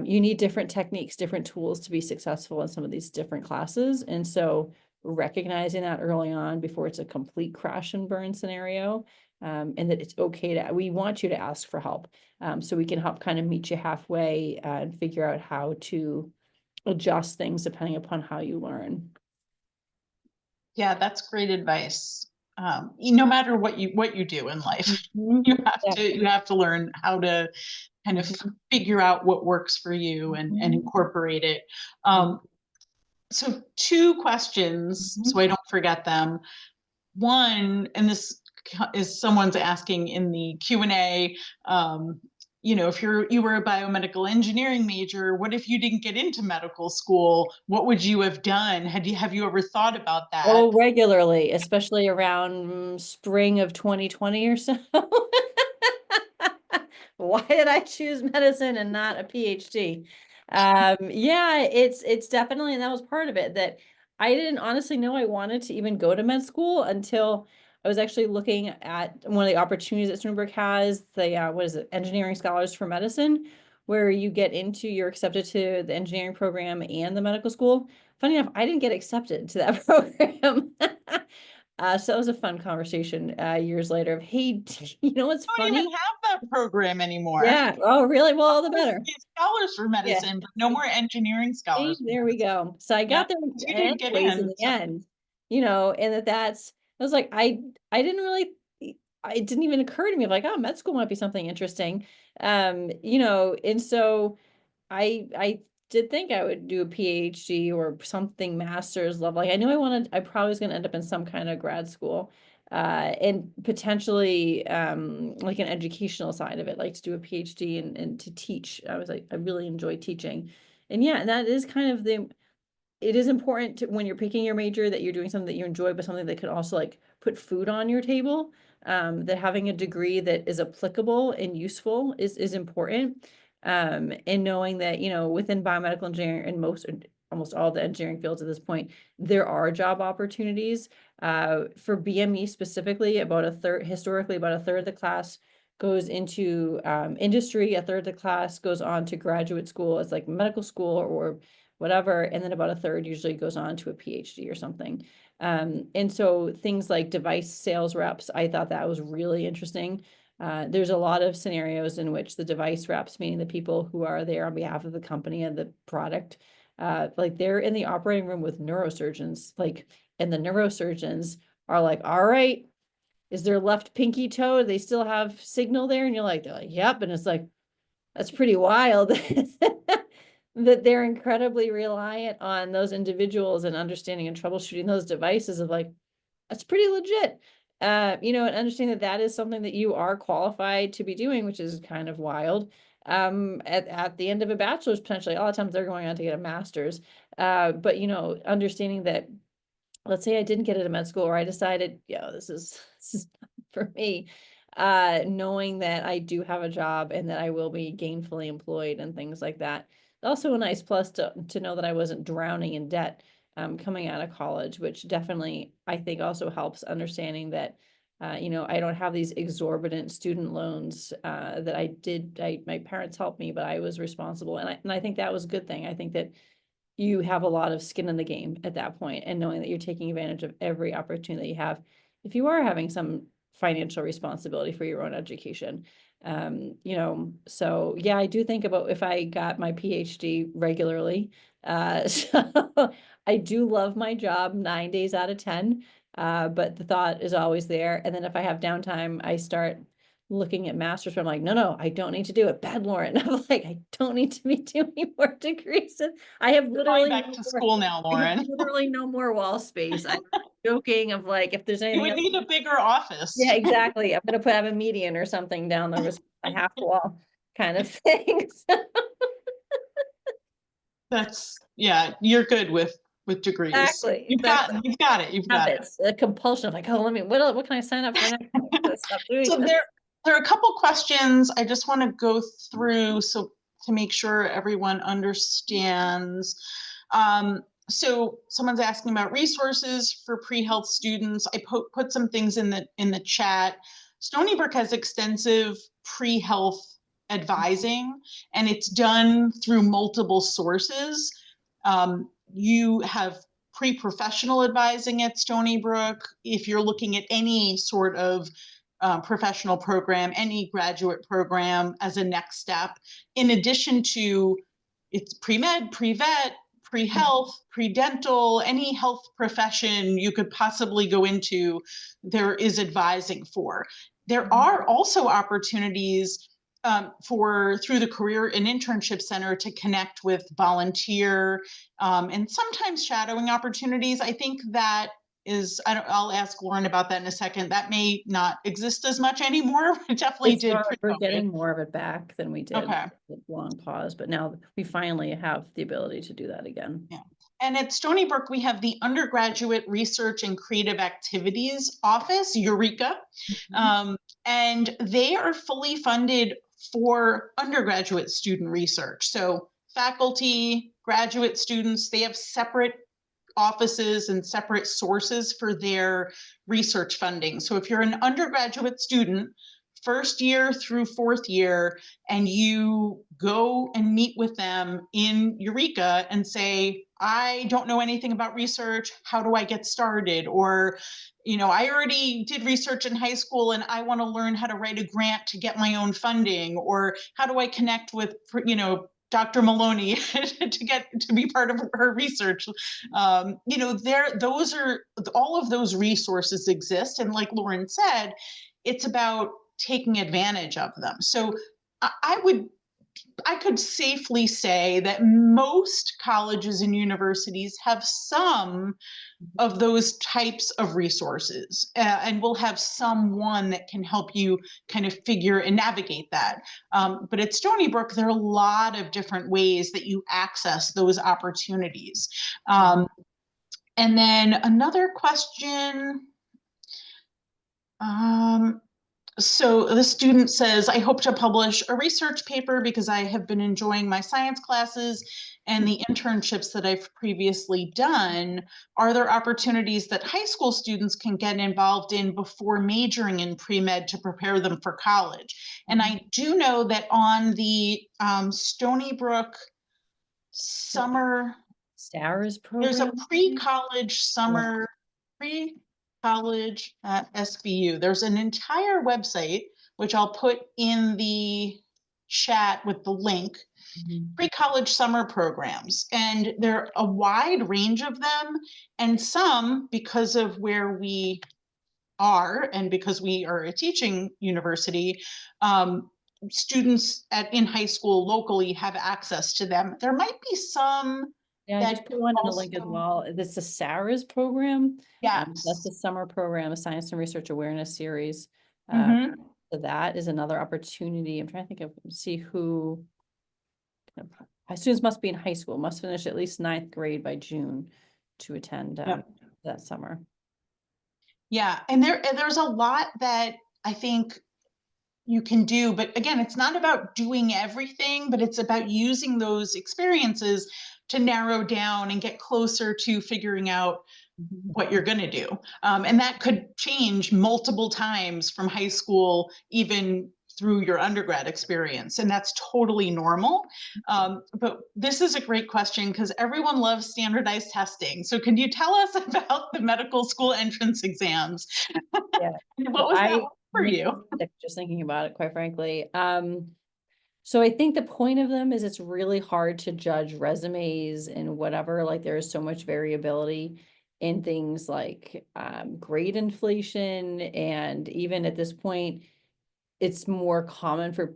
Speaker 2: you need different techniques, different tools to be successful in some of these different classes. And so recognizing that early on before it's a complete crash and burn scenario, and that it's okay to, we want you to ask for help, so we can help kind of meet you halfway, and figure out how to adjust things depending upon how you learn.
Speaker 1: Yeah, that's great advice. No matter what you do in life, you have to learn how to kind of figure out what works for you and incorporate it. So two questions, so I don't forget them. One, and this is someone's asking in the Q&A, if you were a biomedical engineering major, what if you didn't get into medical school? What would you have done? Have you ever thought about that?
Speaker 2: Oh, regularly, especially around spring of 2020 or so. Why did I choose medicine and not a PhD? Yeah, it's definitely, and that was part of it, that I didn't honestly know I wanted to even go to med school until I was actually looking at one of the opportunities that Sternberg has, the what is it, Engineering Scholars for Medicine, where you get into, you're accepted to the engineering program and the medical school. Funny enough, I didn't get accepted to that program. So that was a fun conversation years later of, hey, you know what's
Speaker 1: Don't
Speaker 2: funny?
Speaker 1: even have that program anymore.
Speaker 2: Yeah. Oh, really? Well, all the better.
Speaker 1: Scholars for
Speaker 2: Yeah.
Speaker 1: medicine, but no more engineering
Speaker 2: See,
Speaker 1: scholars.
Speaker 2: there we go. So I got there
Speaker 1: You didn't get
Speaker 2: anyways in
Speaker 1: in.
Speaker 2: the
Speaker 1: So.
Speaker 2: end, and that's, I was like, I didn't really, it didn't even occur to me, like, oh, med school might be something interesting. And so I did think I would do a PhD or something master's level. Like, I knew I probably was going to end up in some kind of grad school, and potentially like an educational side of it, like to do a PhD and to teach. I was like, I really enjoy teaching. And yeah, and that is kind of it is important to, when you're picking your major, that you're doing something that you enjoy, but something that could also like put food on your table. That having a degree that is applicable and useful is important. And knowing that, within biomedical engineering and almost all the engineering fields at this point, there are job opportunities. For BME specifically, historically, about a third of the class goes into industry, a third of the class goes on to graduate school as like medical school or whatever, and then about a third usually goes on to a PhD or something. And so things like device sales reps, I thought that was really interesting. There's a lot of scenarios in which the device reps, meaning the people who are there on behalf of the company and the product, like they're in the operating room with neurosurgeons, and the neurosurgeons are like, all right, is their left pinky toe, they still have signal there? And they're like, yep. And it's like, that's pretty wild. That they're incredibly reliant on those individuals and understanding and troubleshooting those devices of like, that's pretty legit. And understanding that that is something that you are qualified to be doing, which is kind of wild. At the end of a bachelor's, potentially, a lot of times they're going on to get a master's. But understanding that, let's say I didn't get into med school, or I decided, this is not for me. Knowing that I do have a job and that I will be gainfully employed and things like that. Also a nice plus to know that I wasn't drowning in debt coming out of college, which definitely I think also helps understanding that I don't have these exorbitant student loans that I did. My parents helped me, but I was responsible, and I think that was a good thing. I think that you have a lot of skin in the game at that point, and knowing that you're taking advantage of every opportunity that you have if you are having some financial responsibility for your own education. So yeah, I do think about if I got my PhD regularly. So I do love my job 9 days out of 10, but the thought is always there. And then if I have downtime, I start looking at masters, but I'm like, no, I don't need to do it. Bad, Lauren. I'm like, I don't need to be doing more degrees. I have literally
Speaker 1: Going back to school now,
Speaker 2: I have
Speaker 1: Lauren.
Speaker 2: literally no more wall space. I'm joking of like, if there's
Speaker 1: You
Speaker 2: anything
Speaker 1: would
Speaker 2: else.
Speaker 1: need a bigger office.
Speaker 2: Yeah, exactly. I'm gonna have a median or something down there with a half wall. kind of things.
Speaker 1: Yeah, you're good with degrees.
Speaker 2: Exactly,
Speaker 1: You've got it. You've got it.
Speaker 2: Habits, a compulsion of like, oh, what can I sign up for next? Stop doing
Speaker 1: So
Speaker 2: this.
Speaker 1: there are a couple questions I just want to go through so to make sure everyone understands. So someone's asking about resources for pre-health students. I put some things in the chat. Stony Brook has extensive pre-health advising, and it's done through multiple sources. You have pre-professional advising at Stony Brook. If you're looking at any sort of professional program, any graduate program as a next step, in addition to it's pre-med, pre-vet, pre-health, pre-dental, any health profession you could possibly go into, there is advising for. There are also opportunities through the Career and Internship Center to connect with volunteer and sometimes shadowing opportunities. I think that I'll ask Lauren about that in a second. That may not exist as much anymore. It definitely did.
Speaker 2: We're getting more of it back than we did.
Speaker 1: Okay.
Speaker 2: Long pause, but now we finally have the ability to do that again.
Speaker 1: Yeah. And at Stony Brook, we have the Undergraduate Research and Creative Activities Office, Eureka. And they are fully funded for undergraduate student research. So faculty, graduate students, they have separate offices and separate sources for their research funding. So if you're an undergraduate student, first year through fourth year, and you go and meet with them in Eureka and say, I don't know anything about research, how do I get started? Or, I already did research in high school and I want to learn how to write a grant to get my own funding, or how do I connect with, Dr. Maloney to be part of her research. Those are all of those resources exist. And like Lauren said, it's about taking advantage of them. So I could safely say that most colleges and universities have some of those types of resources, and we'll have someone that can help you kind of figure and navigate that. But at Stony Brook, there are a lot of different ways that you access those opportunities. And then another question. So the student says, I hope to publish a research paper because I have been enjoying my science classes and the internships that I've previously done. Are there opportunities that high school students can get involved in before majoring in pre-med to prepare them for college? And I do know that on the Stony Brook summer
Speaker 2: STARS program,
Speaker 1: there's a pre-college summer, pre-college at SBU. There's an entire website, which I'll put in the chat with the link, pre-college summer programs. And there are a wide range of them. And some, because of where we are and because we are a teaching university, students in high school locally have access to them. There might be some
Speaker 2: yeah, I just put one in the link as well. It's the SARA's program.
Speaker 1: Yes.
Speaker 2: That's the summer program, a science and research awareness series.
Speaker 1: Mhm.
Speaker 2: So that is another opportunity. I'm trying to think of, see who. Students must be in high school, must finish at least 9th grade by June to attend that summer.
Speaker 1: Yeah, and there's a lot that I think you can do, but again, it's not about doing everything, but it's about using those experiences to narrow down and get closer to figuring out what you're going to do. And that could change multiple times from high school, even through your undergrad experience. And that's totally normal. But this is a great question because everyone loves standardized testing. So can you tell us about the medical school entrance exams?
Speaker 2: Yeah.
Speaker 1: What was that for you?
Speaker 2: Just thinking about it, quite frankly. So I think the point of them is it's really hard to judge resumes and whatever, like there is so much variability in things like grade inflation. And even at this point, it's more common for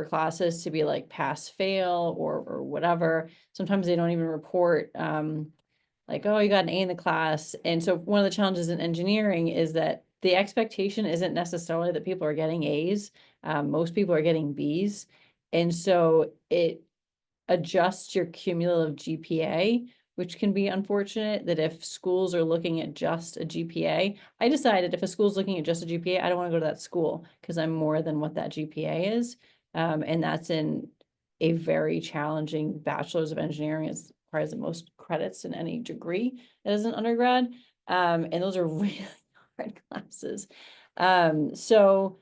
Speaker 2: classes to be like pass fail or whatever. Sometimes they don't even report like, oh, you got an A in the class. And so one of the challenges in engineering is that the expectation isn't necessarily that people are getting A's. Most people are getting B's. And so it adjusts your cumulative GPA, which can be unfortunate that if schools are looking at just a GPA, I decided if a school's looking at just a GPA, I don't want to go to that school because I'm more than what that GPA is. And that's in a very challenging bachelor's of engineering. It requires the most credits in any degree as an undergrad. And those are really hard classes. So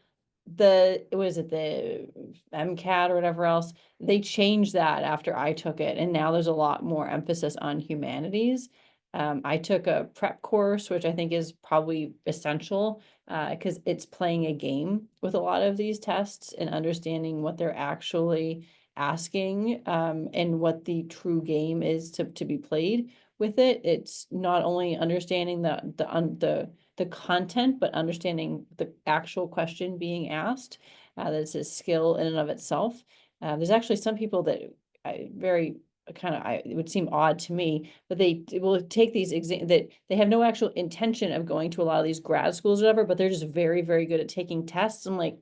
Speaker 2: was it the MCAT or whatever else? They changed that after I took it, and now there's a lot more emphasis on humanities. I took a prep course, which I think is probably essential because it's playing a game with a lot of these tests and understanding what they're actually asking and what the true game is to be played with it. It's not only understanding the content, but understanding the actual question being asked. That's a skill in and of itself. There's actually some people that it would seem odd to me, but they will take these exams that they have no actual intention of going to a lot of these grad schools or whatever, but they're just very, very good at taking tests. I'm like,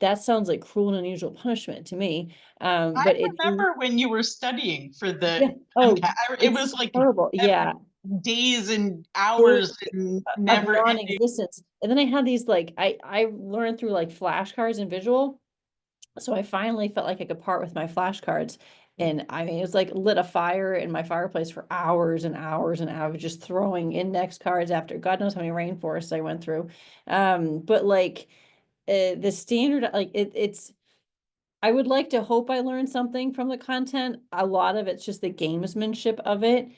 Speaker 2: that sounds like cruel and unusual punishment to me.
Speaker 1: I
Speaker 2: But it,
Speaker 1: remember when you were studying for the
Speaker 2: yeah, oh,
Speaker 1: MCAT, it
Speaker 2: it's
Speaker 1: was like
Speaker 2: horrible. Yeah,
Speaker 1: days and
Speaker 2: days
Speaker 1: hours and
Speaker 2: of
Speaker 1: never ending.
Speaker 2: non-existence. And then I had these like I learned through like flashcards and visual. So I finally felt like I could part with my flashcards. And I mean, it was like lit a fire in my fireplace for hours and hours and hours, just throwing index cards after God knows how many rainforests I went through. But like the standard, like it's I would like to hope I learned something from the content. A lot of it's just the gamesmanship of it.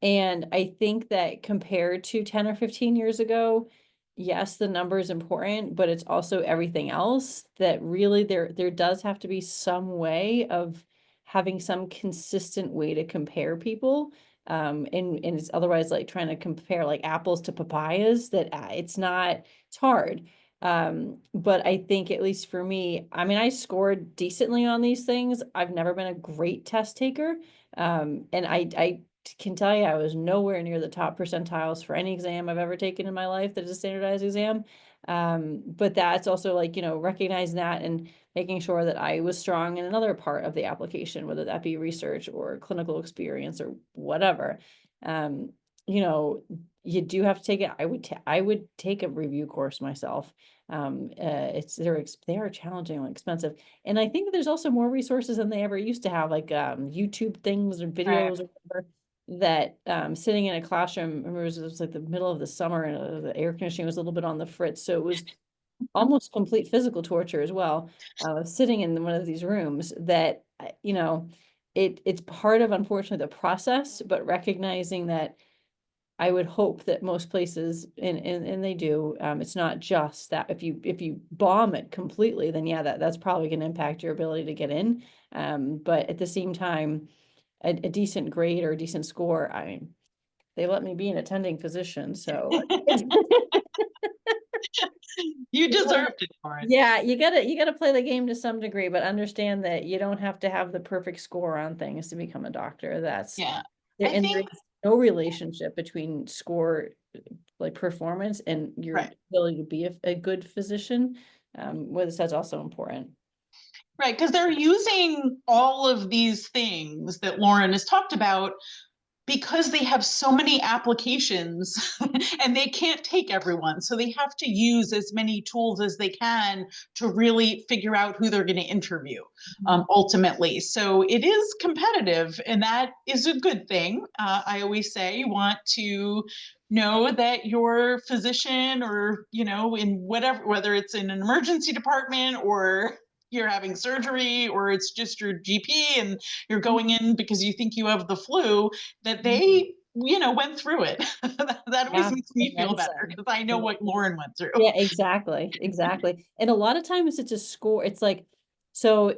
Speaker 2: And I think that compared to 10 or 15 years ago, yes, the number is important, but it's also everything else that really there does have to be some way of having some consistent way to compare people. And it's otherwise like trying to compare like apples to papayas that it's hard. But I think at least for me, I mean, I scored decently on these things. I've never been a great test taker. And I can tell you I was nowhere near the top percentiles for any exam I've ever taken in my life that is a standardized exam. But that's also like, recognizing that and making sure that I was strong in another part of the application, whether that be research or clinical experience or whatever. Um, you know, you do have to take it. I would take a review course myself. They are challenging and expensive. And I think that there's also more resources than they ever used to have, like YouTube things or
Speaker 1: Right.
Speaker 2: videos or whatever that sitting in a classroom. I remember it was like the middle of the summer and the air conditioning was a little bit on the fritz. So it was almost complete physical torture as well. Sitting in one of these rooms that, it's part of, unfortunately, the process, but recognizing that I would hope that most places, and they do, it's not just that if you bomb it completely, then yeah, that's probably going to impact your ability to get in. But at the same time, a decent grade or a decent score, I mean, they let me be an attending physician, so
Speaker 1: You deserved it for it.
Speaker 2: yeah, you gotta play the game to some degree, but understand that you don't have to have the perfect score on things to become a doctor. That's
Speaker 1: Yeah.
Speaker 2: there,
Speaker 1: I
Speaker 2: and there
Speaker 1: think,
Speaker 2: is no relationship between score, like performance, and your
Speaker 1: right.
Speaker 2: ability to be a good physician. Whether that's also important.
Speaker 1: Right, because they're using all of these things that Lauren has talked about because they have so many applications and they can't take everyone. So they have to use as many tools as they can to really figure out who they're going to interview ultimately. So it is competitive, and that is a good thing. I always say you want to know that your physician or, in whatever, whether it's in an emergency department or you're having surgery or it's just your GP and you're going in because you think you have the flu, that they went through it. That always
Speaker 2: Yeah,
Speaker 1: makes me
Speaker 2: and
Speaker 1: feel
Speaker 2: then
Speaker 1: better
Speaker 2: some.
Speaker 1: because I know what Lauren went through.
Speaker 2: Yeah, exactly. Exactly. And a lot of times it's a score. It's like, so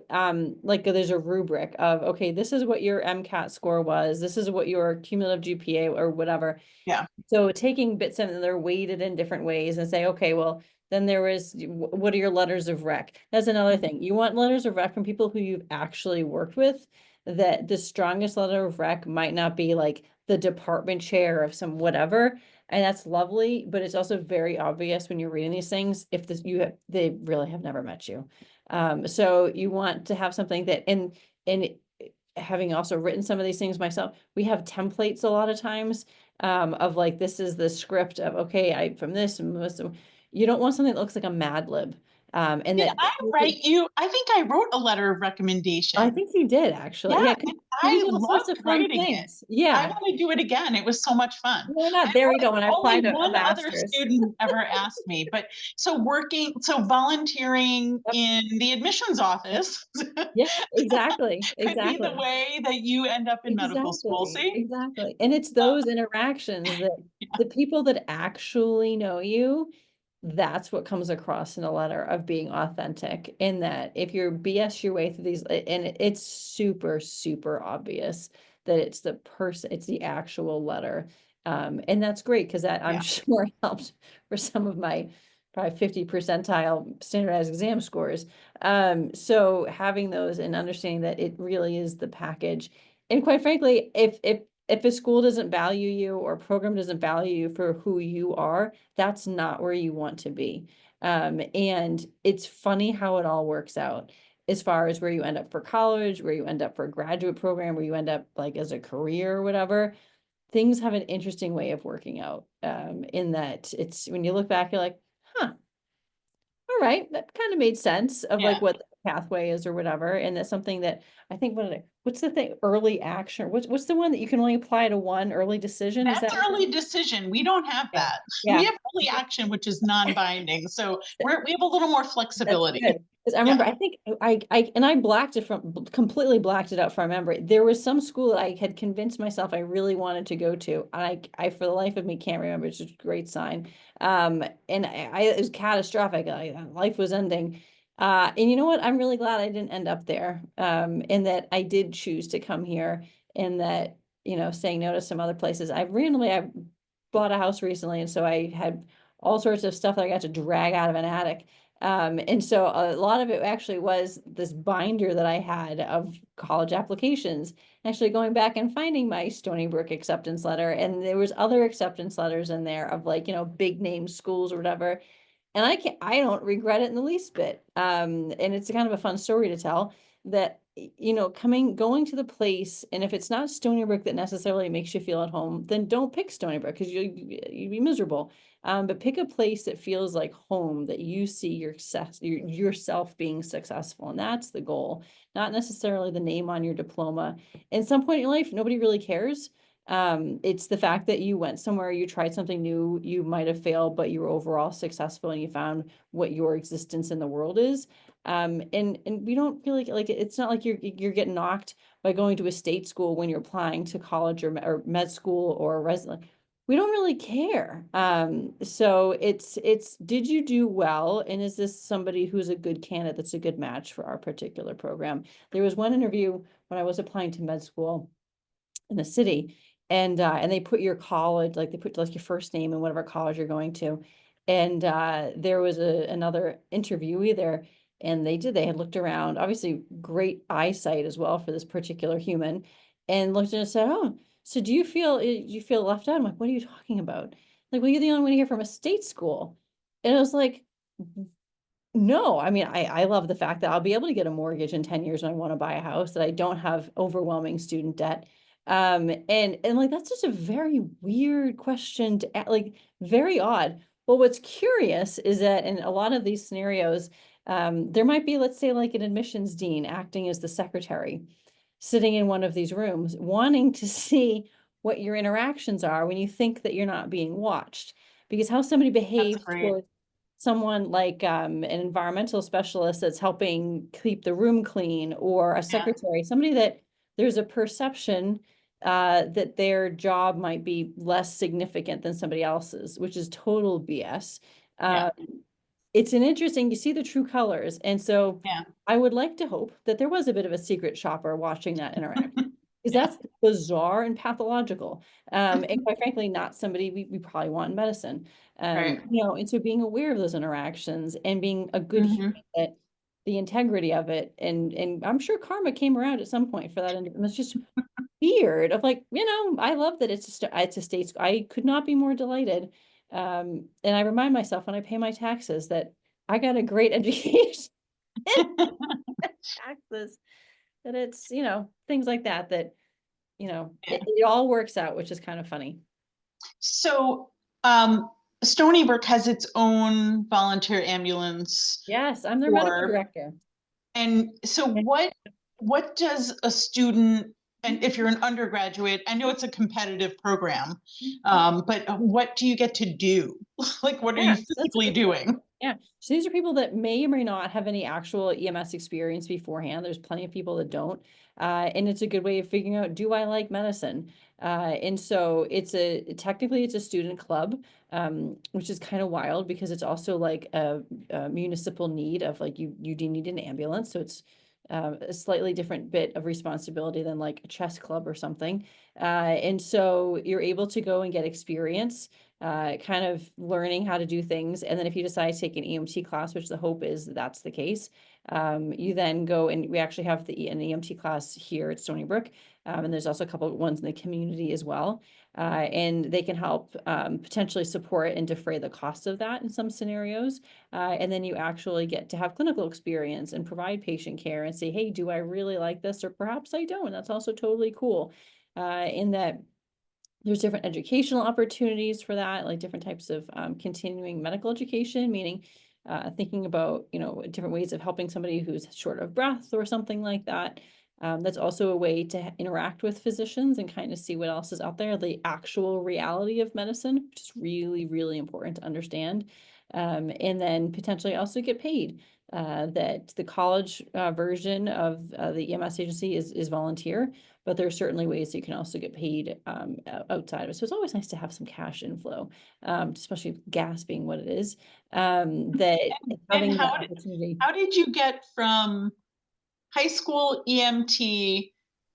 Speaker 2: like there's a rubric of, okay, this is what your MCAT score was. This is what your cumulative GPA or whatever.
Speaker 1: Yeah.
Speaker 2: So taking bits and they're weighted in different ways and say, okay, well, then there is, what are your letters of rec? That's another thing. You want letters of rec from people who you've actually worked with, that the strongest letter of rec might not be like the department chair of some whatever. And that's lovely, but it's also very obvious when you're reading these things if they really have never met you. So you want to have something that, and having also written some of these things myself, we have templates a lot of times, of like, this is the script of, okay, I, from this and this, you don't want something that looks like a Mad Lib. And
Speaker 1: Did
Speaker 2: that,
Speaker 1: I write you? I think I wrote a letter of recommendation.
Speaker 2: I think you did actually.
Speaker 1: Yeah,
Speaker 2: Yeah, 'cause we
Speaker 1: I
Speaker 2: did all sorts
Speaker 1: loved
Speaker 2: of fun
Speaker 1: writing it.
Speaker 2: things.
Speaker 1: I
Speaker 2: Yeah.
Speaker 1: want to do it again. It was so much fun.
Speaker 2: Why not?
Speaker 1: I've
Speaker 2: There we go. When I
Speaker 1: only
Speaker 2: applied to a
Speaker 1: one other
Speaker 2: master's.
Speaker 1: student ever asked me, but so volunteering
Speaker 2: Yep.
Speaker 1: in the admissions office
Speaker 2: Yeah, exactly.
Speaker 1: could be the
Speaker 2: Exactly.
Speaker 1: way that you end up in medical school.
Speaker 2: Exactly,
Speaker 1: See?
Speaker 2: exactly. And it's those interactions that the people that actually know you, that's what comes across in a letter of being authentic. In that if you're BS your way through these, and it's super, super obvious that it's the person, it's the actual letter. And that's great because that I'm
Speaker 1: Yeah,
Speaker 2: sure helped for some of my probably 50 percentile standardized exam scores. So having those and understanding that it really is the package. And quite frankly, if a school doesn't value you or a program doesn't value you for who you are, that's not where you want to be. And it's funny how it all works out as far as where you end up for college, where you end up for a graduate program, where you end up like as a career or whatever. Things have an interesting way of working out. In that it's when you look back, you're like, huh, all right, that kind of made sense of like
Speaker 1: yeah.
Speaker 2: what the pathway is or whatever. And that's something that I think what's the thing? Early action. What's the one that you can only apply to one early decision? Is that
Speaker 1: That's early decision. We don't have
Speaker 2: yeah.
Speaker 1: that. We
Speaker 2: Yeah.
Speaker 1: have early action, which is non-binding. So we have a little more
Speaker 2: That's
Speaker 1: flexibility.
Speaker 2: good. Because I remember,
Speaker 1: Yeah,
Speaker 2: I think and I blacked it from, completely blacked it out from memory. There was some school that I had convinced myself I really wanted to go to. I for the life of me can't remember. It's just a great sign. And it was catastrophic. Life was ending. And you know what? I'm really glad I didn't end up there. And that I did choose to come here, and that, saying no to some other places. I bought a house recently, and so I had all sorts of stuff that I got to drag out of an attic. And so a lot of it actually was this binder that I had of college applications, actually going back and finding my Stony Brook acceptance letter. And there was other acceptance letters in there of like, big name schools or whatever. And I don't regret it in the least bit. And it's kind of a fun story to tell that, going to the place, and if it's not Stony Brook that necessarily makes you feel at home, then don't pick Stony Brook because you'd be miserable. But pick a place that feels like home, that you see yourself being successful. And that's the goal, not necessarily the name on your diploma. In some point in your life, nobody really cares. It's the fact that you went somewhere, you tried something new, you might have failed, but you were overall successful and you found what your existence in the world is. And we don't feel like it's not like you're getting knocked by going to a state school when you're applying to college or med school or resident. We don't really care. So it's did you do well, and is this somebody who's a good candidate that's a good match for our particular program? There was one interview when I was applying to med school in the city, and they put your college, like they put like your first name and whatever college you're going to. And there was another interviewee there, and they had looked around, obviously great eyesight as well for this particular human, and looked and said, oh, so do you feel left out? I'm like, what are you talking about? Like, well, you're the only one here from a state school. And I was like, no, I mean, I love the fact that I'll be able to get a mortgage in 10 years when I want to buy a house, that I don't have overwhelming student debt. And like, that's just a very weird question to like, very odd. Well, what's curious is that in a lot of these scenarios, there might be, let's say, like an admissions dean acting as the secretary, sitting in one of these rooms, wanting to see what your interactions are when you think that you're not being watched. Because how somebody
Speaker 1: that's
Speaker 2: behaves
Speaker 1: great.
Speaker 2: towards someone like an environmental specialist that's helping keep the room clean, or a
Speaker 1: Yeah,
Speaker 2: secretary, somebody that there's a perception that their job might be less significant than somebody else's, which is total BS.
Speaker 1: yeah,
Speaker 2: It's an interesting, you see the true colors. And so
Speaker 1: yeah,
Speaker 2: I would like to hope that there was a bit of a secret shopper watching that interact, because
Speaker 1: yeah.
Speaker 2: that's bizarre and pathological. And quite frankly, not somebody we probably want in medicine.
Speaker 1: Right.
Speaker 2: And so being aware of those interactions and being a good human,
Speaker 1: Hmm.
Speaker 2: that the integrity of it, and I'm sure karma came around at some point for that. And it's just weird of like, I love that it's a state. I could not be more delighted. And I remind myself when I pay my taxes that I got a great education. taxes. And it's, things like that,
Speaker 1: Yeah.
Speaker 2: it all works out, which is kind of funny.
Speaker 1: So, Stony Brook has its own volunteer ambulance
Speaker 2: Yes, I'm their medical
Speaker 1: corps.
Speaker 2: director.
Speaker 1: And so what does a student, and if you're an undergraduate, I know it's a competitive program, but what do you get to do? Like, what are
Speaker 2: Yeah,
Speaker 1: you
Speaker 2: so that's a
Speaker 1: physically
Speaker 2: good.
Speaker 1: doing?
Speaker 2: Yeah, so these are people that may or may not have any actual EMS experience beforehand. There's plenty of people that don't. And it's a good way of figuring out, do I like medicine? And so technically it's a student club, which is kind of wild because it's also like a municipal need of like, you do need an ambulance. So it's a slightly different bit of responsibility than like a chess club or something. And so you're able to go and get experience, kind of learning how to do things. And then if you decide to take an EMT class, which the hope is that's the case, you then go, and we actually have an EMT class here at Stony Brook. And there's also a couple of ones in the community as well. And they can help potentially support and defray the cost of that in some scenarios. And then you actually get to have clinical experience and provide patient care and say, hey, do I really like this? Or perhaps I don't. That's also totally cool. In that there's different educational opportunities for that, like different types of continuing medical education, meaning thinking about, different ways of helping somebody who's short of breath or something like that. That's also a way to interact with physicians and kind of see what else is out there, the actual reality of medicine, which is really, really important to understand. And then potentially also get paid. That the college version of the EMS agency is volunteer, but there are certainly ways you can also get paid outside of it. So it's always nice to have some cash inflow, especially gas being what it is. That
Speaker 1: And
Speaker 2: having that opportunity.
Speaker 1: how did you get from high school EMT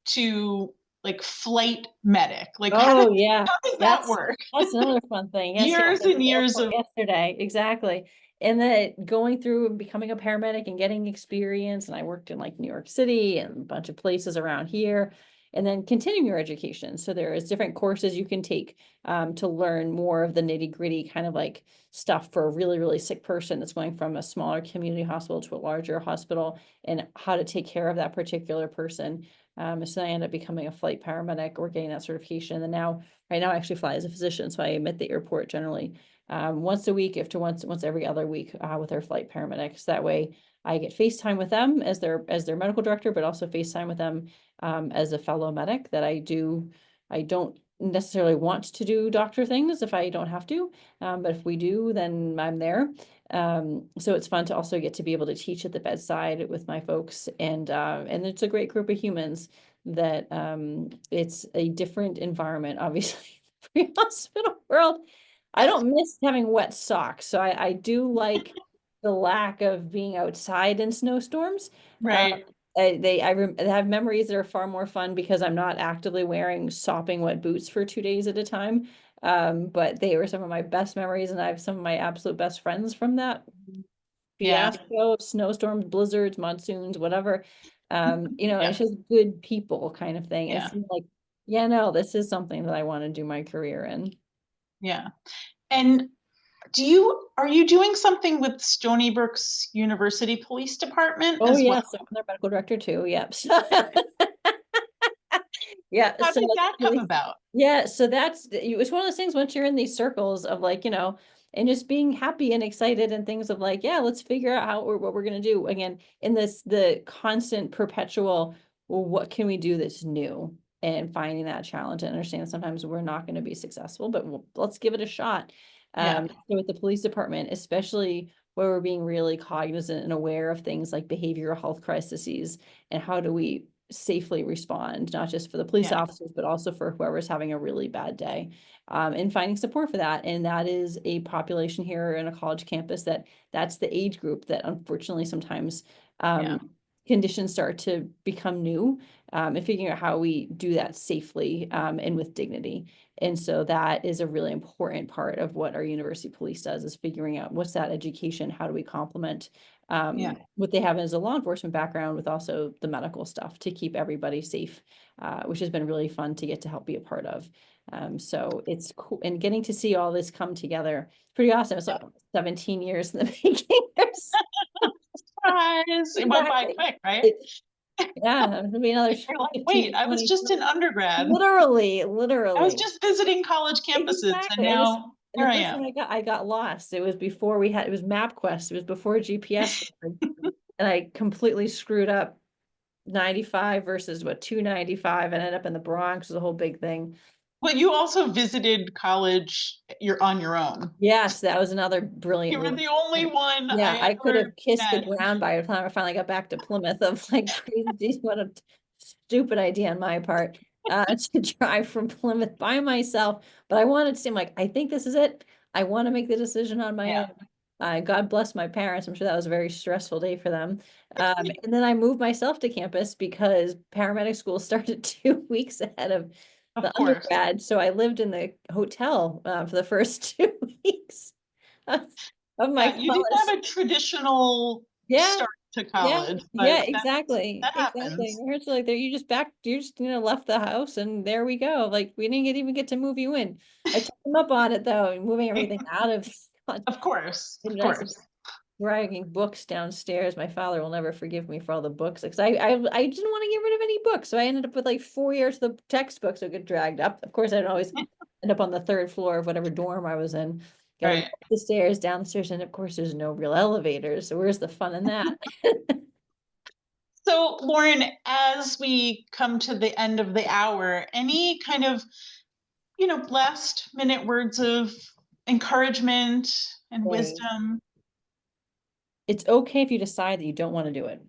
Speaker 1: to like flight medic? Like,
Speaker 2: Oh yeah,
Speaker 1: how does that
Speaker 2: that's
Speaker 1: work?
Speaker 2: that's another fun thing. Yes, yes,
Speaker 1: Years
Speaker 2: I was at
Speaker 1: and
Speaker 2: the
Speaker 1: years
Speaker 2: airport
Speaker 1: of
Speaker 2: yesterday. Exactly. And then going through and becoming a paramedic and getting experience. And I worked in like New York City and a bunch of places around here. And then continuing your education. So there is different courses you can take to learn more of the nitty-gritty kind of like stuff for a really, really sick person that's going from a smaller community hospital to a larger hospital and how to take care of that particular person. So I ended up becoming a flight paramedic or getting that certification. And now, right now, I actually fly as a physician. So I am at the airport generally once a week, if to once every other week with our flight paramedics. That way I get FaceTime with them as their medical director, but also FaceTime with them as a fellow medic that I don't necessarily want to do doctor things if I don't have to. But if we do, then I'm there. So it's fun to also get to be able to teach at the bedside with my folks, and it's a great group of humans that it's a different environment, obviously, pre-hospital world. I
Speaker 1: yes,
Speaker 2: don't miss having wet socks, so I do like the lack of being outside in snowstorms. Um,
Speaker 1: right.
Speaker 2: I have memories that are far more fun because I'm not actively wearing sopping wet boots for 2 days at a time. But they were some of my best memories, and I have some of my absolute best friends from that
Speaker 1: Yeah,
Speaker 2: fiasco of snowstorms, blizzards, monsoons, whatever. And
Speaker 1: yeah,
Speaker 2: it's just good people kind of thing. And it
Speaker 1: yeah,
Speaker 2: seemed like, yeah, no, this is something that I want to do my career in.
Speaker 1: yeah. And are you doing something with Stony Brook's University Police Department
Speaker 2: Oh
Speaker 1: as well?
Speaker 2: yeah, so I'm their medical director too. Yep. Yeah,
Speaker 1: How
Speaker 2: so
Speaker 1: did
Speaker 2: like
Speaker 1: that come
Speaker 2: really,
Speaker 1: about?
Speaker 2: yeah, so it's one of those things once you're in these circles of like, and just being happy and excited and things of like, yeah, let's figure out what we're gonna do. Again, in the constant perpetual, well, what can we do that's new? And finding that challenge and understand sometimes we're not going to be successful, but let's give it a shot.
Speaker 1: Yeah,
Speaker 2: So with the police department, especially where we're being really cognizant and aware of things like behavioral health crises and how do we safely respond, not just for the police
Speaker 1: yeah,
Speaker 2: officers, but also for whoever's having a really bad day, and finding support for that. And that is a population here in a college campus that's the age group that unfortunately sometimes
Speaker 1: yeah,
Speaker 2: conditions start to become new, and figuring out how we do that safely and with dignity. And so that is a really important part of what our university police does is figuring out what's that education, how do we complement
Speaker 1: yeah,
Speaker 2: what they have as a law enforcement background with also the medical stuff to keep everybody safe, which has been really fun to get to help be a part of. So it's cool, and getting to see all this come together, it's pretty awesome. It's
Speaker 1: yeah.
Speaker 2: like 17 years in the making.
Speaker 1: surprise. It went by
Speaker 2: Exactly.
Speaker 1: quick, right?
Speaker 2: It- Yeah, it'll be another
Speaker 1: You're like,
Speaker 2: 15,
Speaker 1: wait, I was
Speaker 2: 20.
Speaker 1: just an undergrad.
Speaker 2: Literally,
Speaker 1: I was
Speaker 2: literally.
Speaker 1: just visiting college campuses and
Speaker 2: Exactly.
Speaker 1: now
Speaker 2: And
Speaker 1: here
Speaker 2: the
Speaker 1: I
Speaker 2: first
Speaker 1: am.
Speaker 2: time I got lost. It was before we had, it was MapQuest. It was before GPS. And I completely screwed up 95 versus what, 295, and ended up in the Bronx. It was a whole big thing.
Speaker 1: But you also visited college, you're on your own.
Speaker 2: Yes, that was another
Speaker 1: You
Speaker 2: brilliant
Speaker 1: were
Speaker 2: move.
Speaker 1: the only one
Speaker 2: Yeah,
Speaker 1: I
Speaker 2: I could
Speaker 1: ever
Speaker 2: have kissed the
Speaker 1: met.
Speaker 2: ground by the time I finally got back to Plymouth of like crazy, geez, what a stupid idea on my part, to drive from Plymouth by myself. But I wanted to seem like, I think this is it. I want to make the decision on my
Speaker 1: Yeah,
Speaker 2: own. God bless my parents. I'm sure that was a very stressful day for them. And then I moved myself to campus because paramedic school started 2 weeks ahead of
Speaker 1: of
Speaker 2: the
Speaker 1: course.
Speaker 2: undergrad. So I lived in the hotel for the first 2 weeks of my
Speaker 1: Yeah, you didn't
Speaker 2: college.
Speaker 1: have a traditional
Speaker 2: Yeah,
Speaker 1: start to
Speaker 2: yeah,
Speaker 1: college,
Speaker 2: yeah,
Speaker 1: but
Speaker 2: exactly,
Speaker 1: that
Speaker 2: exactly.
Speaker 1: happens.
Speaker 2: It's like there, you just back, you just, left the house and there we go. Like we didn't even get to move you in. I took them up on it though, and moving everything out of, God,
Speaker 1: Of course, of
Speaker 2: I
Speaker 1: course.
Speaker 2: dragging books downstairs. My father will never forgive me for all the books because I didn't want to get rid of any books. So I ended up with like 4 years of the textbooks that get dragged up. Of course, I'd always end up on the third floor of whatever dorm I was in. Got to go
Speaker 1: Right.
Speaker 2: up the stairs, down the stairs, and of course there's no real elevators. So where's the fun in that?
Speaker 1: So, Lauren, as we come to the end of the hour, any kind of, last minute words of encouragement and
Speaker 2: Right.
Speaker 1: wisdom?
Speaker 2: It's okay if you decide that you don't want to do it.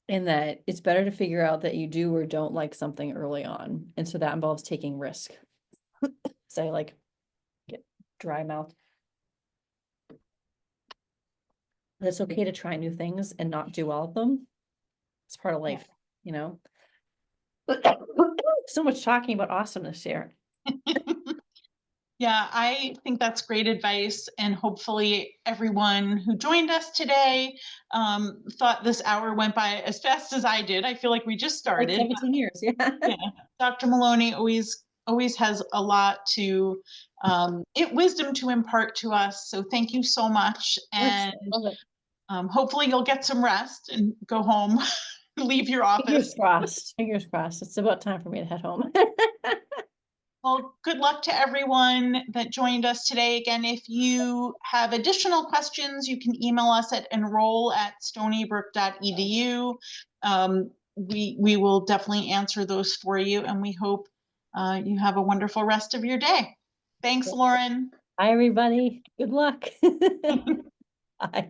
Speaker 2: And that it's better to figure out that you do or don't like something early on. And so that involves taking risk. So I like get dry mouth. It's okay to try new things and not do all of them. It's part of life, you know? So much talking about awesomeness here.
Speaker 1: Yeah, I think that's great advice. And hopefully, everyone who joined us today thought this hour went by as fast as I did. I feel like we just
Speaker 2: Like
Speaker 1: started.
Speaker 2: 17 years, yeah.
Speaker 1: Yeah, Dr. Maloney always has a lot to wisdom to impart to us. So thank you so much.
Speaker 2: Yes,
Speaker 1: And
Speaker 2: I love it.
Speaker 1: hopefully you'll get some rest and go home, leave your
Speaker 2: Fingers
Speaker 1: office.
Speaker 2: crossed. Fingers crossed. It's about time for me to head home.
Speaker 1: Well, good luck to everyone that joined us today. Again, if you have additional questions, you can email us at enroll@stonybrook.edu. We will definitely answer those for you, and we hope you have a wonderful rest of your day. Thanks, Lauren.
Speaker 2: Bye, everybody. Good luck. Bye.